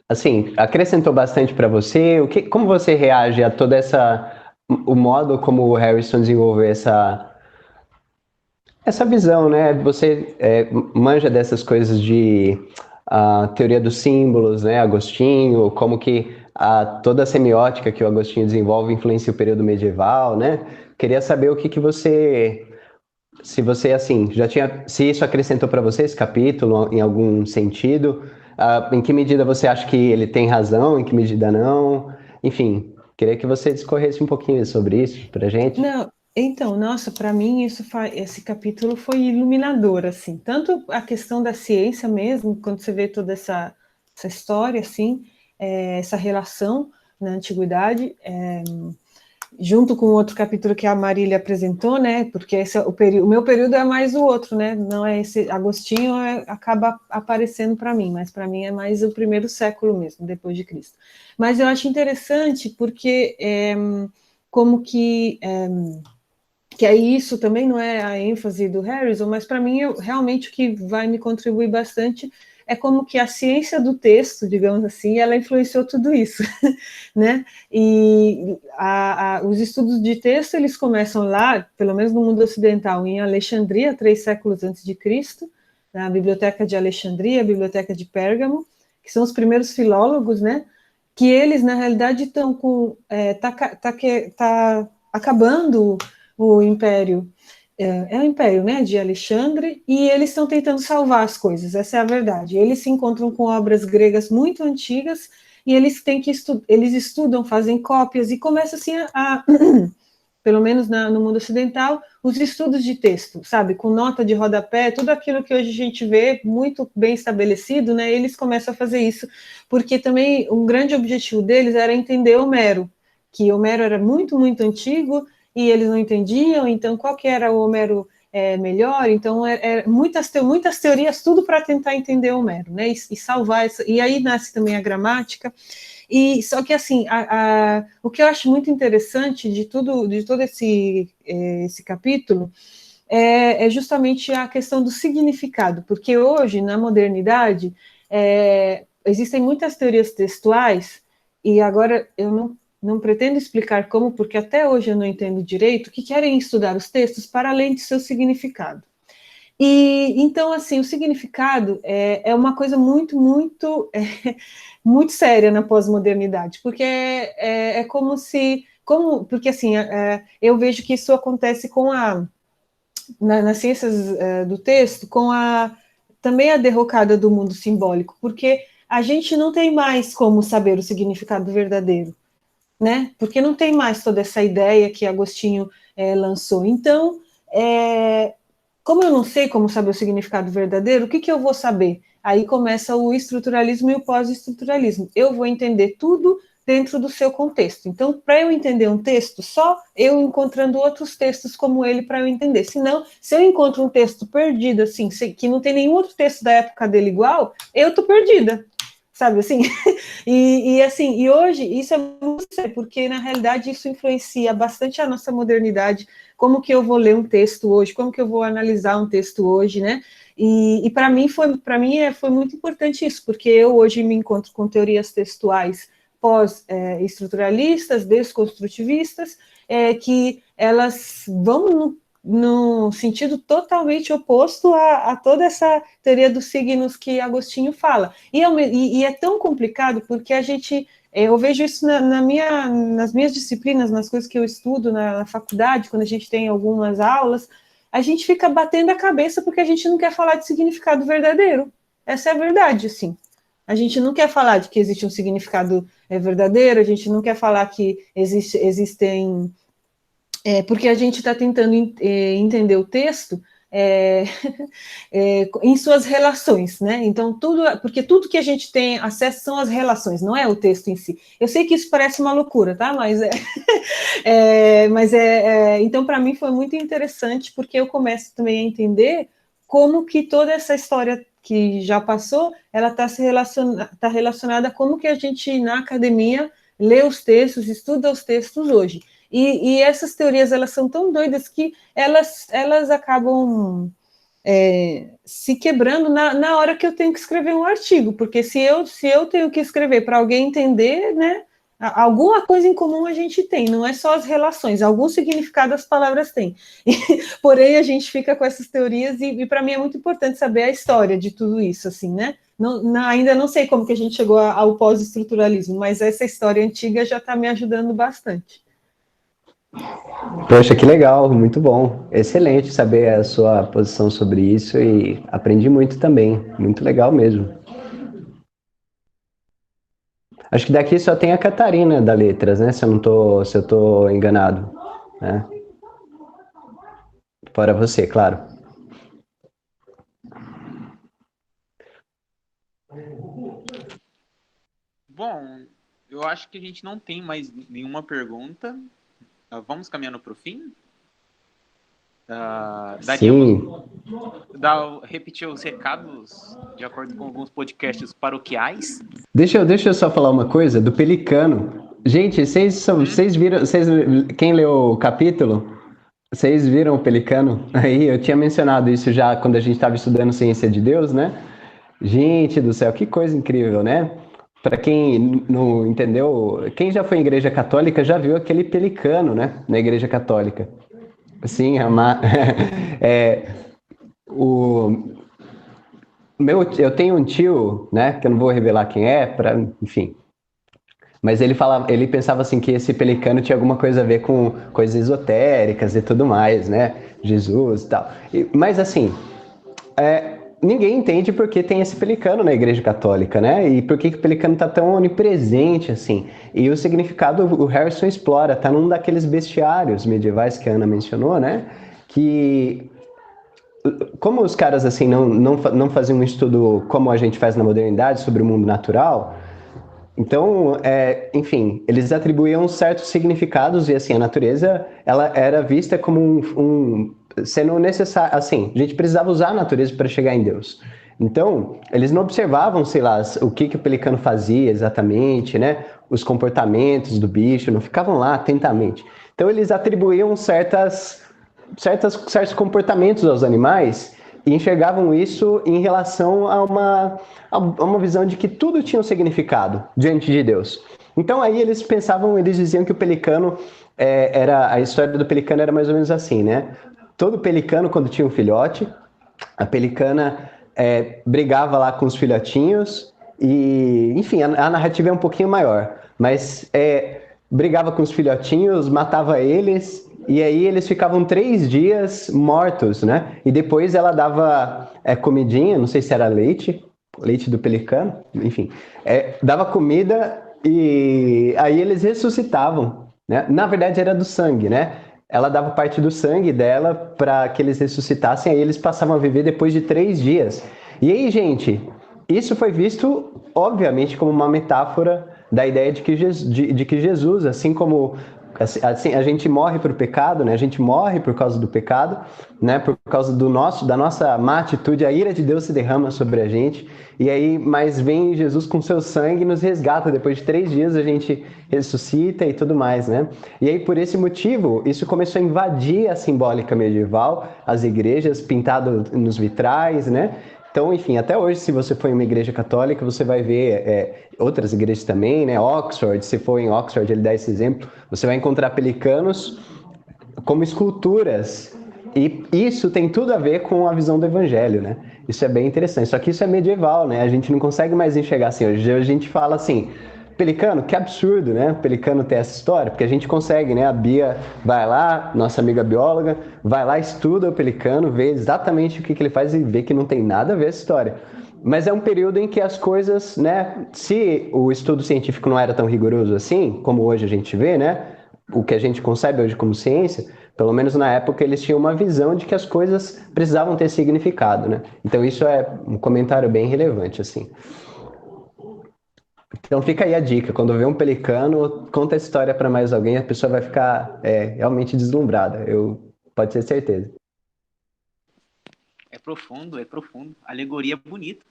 [SPEAKER 4] assim, acrescentou bastante para você? Como você reage a toda o modo como o Harrison desenvolveu essa visão, né? Você manja dessas coisas de teoria dos símbolos, né? Agostinho, como que toda a semiótica que o Agostinho desenvolve influencia o período medieval, né? Queria saber o que você, se você assim, se isso acrescentou para você esse capítulo em algum sentido, em que medida você acha que ele tem razão, em que medida não, enfim, queria que você discorresse um pouquinho sobre isso para gente.
[SPEAKER 2] Não, então, nossa, para mim esse capítulo foi iluminador, assim, tanto a questão da ciência mesmo, quando você vê toda essa história, assim, essa relação na antiguidade, junto com o outro capítulo que a Marília apresentou, né, porque o meu período é mais o outro, né, não é esse, Agostinho acaba aparecendo para mim, mas para mim é mais o primeiro século mesmo, depois de Cristo. Mas eu acho interessante porque como que aí isso também não é a ênfase do Harrison, mas para mim realmente o que vai me contribuir bastante é como que a ciência do texto, digamos assim, ela influenciou tudo isso, né? E os estudos de texto, eles começam lá, pelo menos no mundo ocidental, em Alexandria, 3 séculos antes de Cristo, na Biblioteca de Alexandria, a Biblioteca de Pérgamo, que são os primeiros filólogos, né? Que eles, na realidade, estão com... tá acabando o Império, o Império, né, de Alexandre, e eles estão tentando salvar as coisas, essa é a verdade. Eles se encontram com obras gregas muito antigas, e eles têm que eles estudam, fazem cópias, e começa assim pelo menos no mundo ocidental, os estudos de texto, sabe, com nota de rodapé, tudo aquilo que hoje a gente vê muito bem estabelecido, né, eles começam a fazer isso, porque também um grande objetivo deles era entender Homero, que Homero era muito, muito antigo, e eles não entendiam, então qual que era o Homero melhor, então muitas teorias, tudo para tentar entender Homero, né, e salvar, e aí nasce também a gramática, e só que assim, o que eu acho muito interessante de todo esse capítulo é justamente a questão do significado, porque hoje, na modernidade, existem muitas teorias textuais, e agora eu não pretendo explicar como, porque até hoje eu não entendo direito, que querem estudar os textos para além de seu significado. E então, assim, o significado é uma coisa muito, muito, muito séria na pós-modernidade, porque é como se, porque assim, eu vejo que isso acontece nas ciências do texto, também a derrocada do mundo simbólico, porque a gente não tem mais como saber o significado verdadeiro, né? Porque não tem mais toda essa ideia que Agostinho lançou. Então, como eu não sei como saber o significado verdadeiro, o que eu vou saber? Aí começa o estruturalismo e o pós-estruturalismo. Eu vou entender tudo dentro do seu contexto. Então, para eu entender um texto, só eu encontrando outros textos como ele para eu entender. Senão, se eu encontro um texto perdido, assim, que não tem nenhum outro texto da época dele igual, eu estou perdida, sabe assim? E hoje isso é muito sério, porque na realidade isso influencia bastante a nossa modernidade, como que eu vou ler um texto hoje, como que eu vou analisar um texto hoje, né? E para mim foi muito importante isso, porque eu hoje me encontro com teorias textuais pós-estruturalistas, desconstrutivistas, que elas vão no sentido totalmente oposto a toda essa teoria dos signos que Agostinho fala. E é tão complicado porque eu vejo isso nas minhas disciplinas, nas coisas que eu estudo na faculdade, quando a gente tem algumas aulas, a gente fica batendo a cabeça porque a gente não quer falar de significado verdadeiro. Essa é a verdade, assim. A gente não quer falar de que existe um significado verdadeiro, a gente não quer falar que existem... porque a gente está tentando entender o texto em suas relações, né? Então, porque tudo que a gente tem acesso são as relações, não é o texto em si. Eu sei que isso parece uma loucura, tá? Mas então, para mim, foi muito interessante, porque eu começo também a entender como que toda essa história que já passou, ela está relacionada a como que a gente, na academia, lê os textos, estuda os textos hoje. E essas teorias, elas são tão doidas que elas acabam se quebrando na hora que eu tenho que escrever um artigo, porque se eu tenho que escrever para alguém entender, né, alguma coisa em comum a gente tem, não é só as relações, algum significado as palavras têm. Porém, a gente fica com essas teorias e para mim é muito importante saber a história de tudo isso, assim, né? Ainda não sei como que a gente chegou ao pós-estruturalismo, mas essa história antiga já está me ajudando bastante.
[SPEAKER 4] Poxa, que legal, muito bom. Excelente saber a sua posição sobre isso e aprendi muito também. Muito legal mesmo. Acho que daqui só tem a Catarina da Letras, né? Se eu tô enganado, né? Fora você, claro.
[SPEAKER 3] Bom, eu acho que a gente não tem mais nenhuma pergunta. Vamos caminhando para o fim?
[SPEAKER 4] Sim.
[SPEAKER 3] Repetir os recados de acordo com alguns podcasts paroquiais.
[SPEAKER 4] Deixa eu só falar uma coisa do Pelicano. Gente, vocês viram, quem leu o capítulo, vocês viram o Pelicano? Aí eu tinha mencionado isso já quando a gente estava estudando Ciência de Deus, né? Gente do céu, que coisa incrível, né? Para quem não entendeu, quem já foi em igreja católica já viu aquele pelicano, né? Na igreja católica. Sim, eu tenho um tio, né? Que eu não vou revelar quem é, enfim. Mas ele pensava assim que esse pelicano tinha alguma coisa a ver com coisas esotéricas e tudo mais, né? Jesus e tal. Mas assim, ninguém entende por que tem esse pelicano na igreja católica, né? E por que o pelicano tá tão onipresente, assim. E o significado, o Harrison explora, tá num daqueles bestiários medievais que a Ana mencionou, né? Que, como os caras, assim, não faziam um estudo como a gente faz na modernidade sobre o mundo natural, então, enfim, eles atribuíam certos significados e, assim, a natureza, ela era vista como sendo necessário, assim, a gente precisava usar a natureza para chegar em Deus. Então, eles não observavam, sei lá, o que o pelicano fazia exatamente, né? Os comportamentos do bicho, não ficavam lá atentamente. Então, eles atribuíam certos comportamentos aos animais e enxergavam isso em relação a uma visão de que tudo tinha um significado diante de Deus. Então, aí eles diziam que o pelicano, a história do pelicano era mais ou menos assim, né? Todo pelicano, quando tinha um filhote, a pelicana brigava lá com os filhotinhos e, enfim, a narrativa é um pouquinho maior, mas brigava com os filhotinhos, matava eles e aí eles ficavam 3 dias mortos, né? E depois ela dava comidinha, não sei se era leite do pelicano, enfim, dava comida e aí eles ressuscitavam, né? Na verdade era do sangue, né? Ela dava parte do sangue dela para que eles ressuscitassem, aí eles passavam a viver depois de 3 dias. E aí, gente, isso foi visto, obviamente, como uma metáfora da ideia de que Jesus, assim como assim, a gente morre para o pecado, né? A gente morre por causa do pecado, né? Por causa da nossa má atitude, a ira de Deus se derrama sobre a gente. E aí, mas vem Jesus com seu sangue e nos resgata. Depois de 3 dias a gente ressuscita e tudo mais, né? E aí, por esse motivo, isso começou a invadir a simbólica medieval, as igrejas, pintado nos vitrais, né? Então, enfim, até hoje, se você for em uma igreja católica, você vai ver outras igrejas também, né? Oxford, se for em Oxford, ele dá esse exemplo, você vai encontrar pelicanos como esculturas. E isso tem tudo a ver com a visão do evangelho, né? Isso é bem interessante. Só que isso é medieval, né? A gente não consegue mais enxergar assim. Hoje a gente fala assim, pelicano, que absurdo, né? Pelicano ter essa história, porque a gente consegue, né? A Bia vai lá, nossa amiga bióloga, vai lá, estuda o pelicano, vê exatamente o que ele faz e vê que não tem nada a ver essa história. Mas é um período em que as coisas, né? Se o estudo científico não era tão rigoroso assim, como hoje a gente vê, né? O que a gente concebe hoje como ciência, pelo menos na época eles tinham uma visão de que as coisas precisavam ter significado, né? Então isso é um comentário bem relevante, assim. Então fica aí a dica, quando vê um pelicano, conta a história para mais alguém, a pessoa vai ficar realmente deslumbrada, pode ter certeza.
[SPEAKER 3] É profundo, é profundo. Alegoria bonita.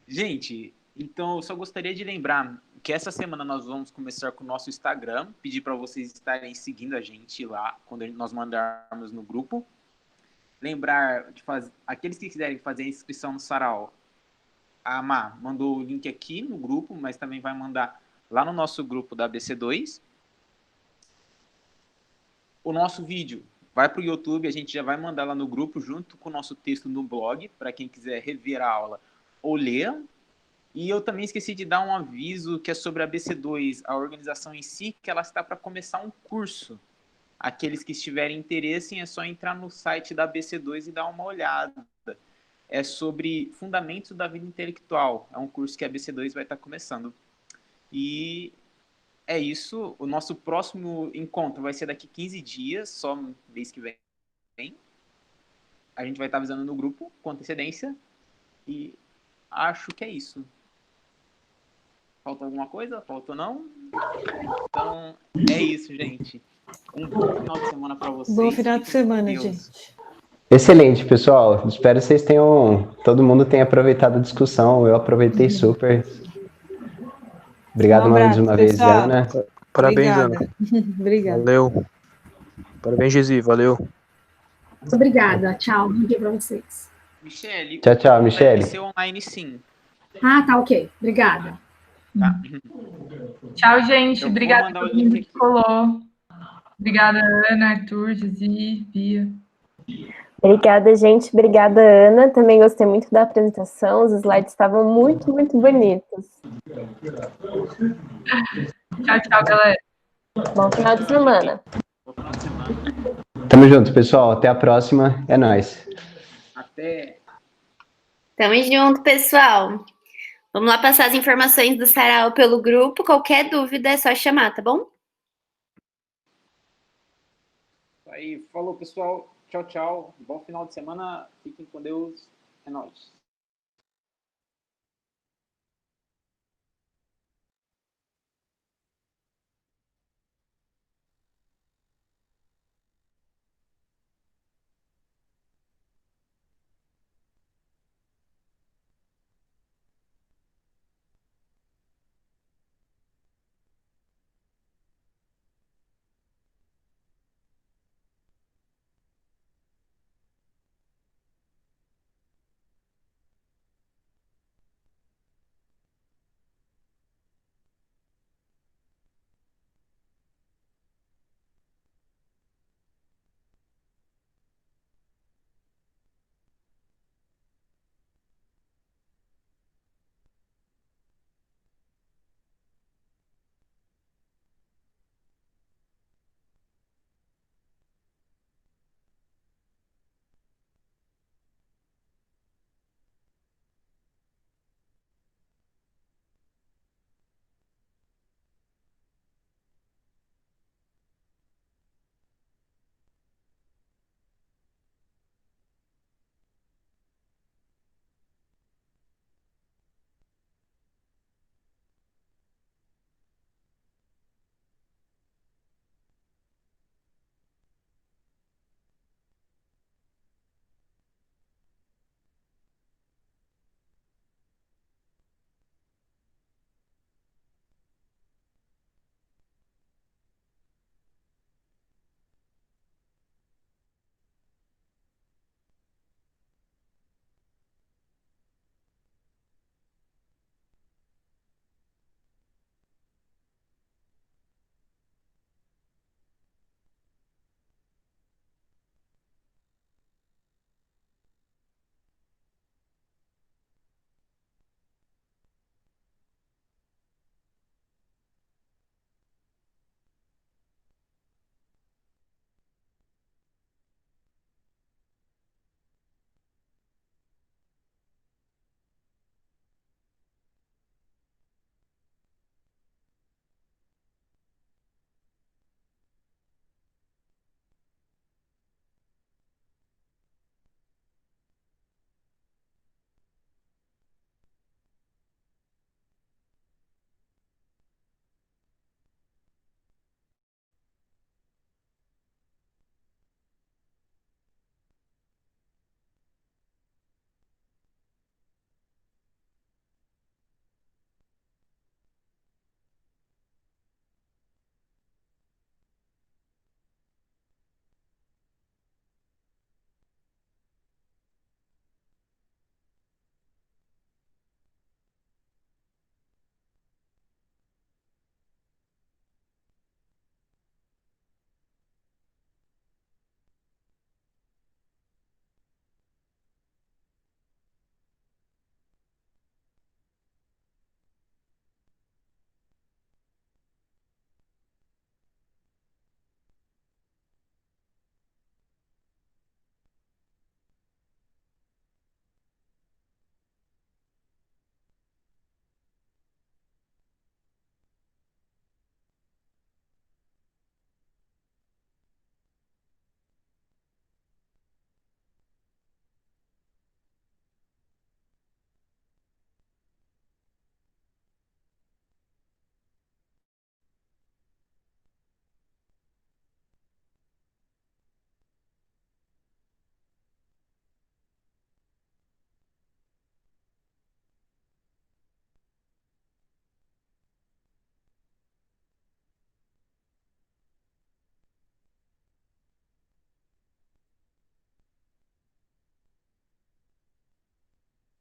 [SPEAKER 3] Gente, então eu só gostaria de lembrar que essa semana nós vamos começar com o nosso Instagram, pedir para vocês estarem seguindo a gente lá quando nós mandarmos no grupo. Lembrar de aqueles que quiserem fazer a inscrição no Sarau, a Má mandou o link aqui no grupo, mas também vai mandar lá no nosso grupo da ABC2. O nosso vídeo vai para o YouTube, a gente já vai mandar lá no grupo junto com o nosso texto no blog, para quem quiser rever a aula ou ler. E eu também esqueci de dar um aviso que é sobre a BC2, a organização em si, que ela está para começar um curso. Aqueles que estiverem interesse, é só entrar no site da BC2 e dar uma olhada. É sobre Fundamentos da Vida Intelectual. É um curso que a BC2 vai estar começando. E é isso. O nosso próximo encontro vai ser daqui 15 dias, só mês que vem. A gente vai estar avisando no grupo com antecedência. E acho que é isso. Falta alguma coisa? Faltou não? Então, é isso, gente. Um bom final de semana para vocês.
[SPEAKER 2] Bom final de semana, gente.
[SPEAKER 4] Excelente, pessoal. Espero que vocês todo mundo tenha aproveitado a discussão. Eu aproveitei super. Obrigado mais uma vez, Ana.
[SPEAKER 6] Parabéns,
[SPEAKER 2] Obrigada.
[SPEAKER 6] Ana.
[SPEAKER 2] Obrigada.
[SPEAKER 6] Valeu. Parabéns, Gesi. Valeu.
[SPEAKER 7] Obrigada. Tchau. Bom dia para vocês.
[SPEAKER 3] Michele.
[SPEAKER 4] Tchau, Michele.
[SPEAKER 3] Vai ser online, sim.
[SPEAKER 7] Ah, tá ok. Obrigada.
[SPEAKER 3] Tá.
[SPEAKER 1] Tchau, gente. Obrigada
[SPEAKER 3] mandar
[SPEAKER 1] por
[SPEAKER 3] o
[SPEAKER 1] todo
[SPEAKER 3] link
[SPEAKER 1] mundo
[SPEAKER 3] aqui.
[SPEAKER 1] que colou. Obrigada, Ana, Arthur, Gesi, Bia.
[SPEAKER 8] Obrigada, gente. Obrigada, Ana. Também gostei muito da apresentação. Os slides estavam muito, muito bonitos.
[SPEAKER 1] Tchau, galera.
[SPEAKER 8] Bom final de semana.
[SPEAKER 3] Bom final de semana.
[SPEAKER 4] Tamo junto, pessoal. Até a próxima. É nóis.
[SPEAKER 3] Até.
[SPEAKER 9] Tamo junto, pessoal. Vamos lá passar as informações do Sarau pelo grupo. Qualquer dúvida é só chamar, tá bom?
[SPEAKER 3] Aí, falou, pessoal. Tchau. Bom final de semana. Fiquem com Deus. É nóis.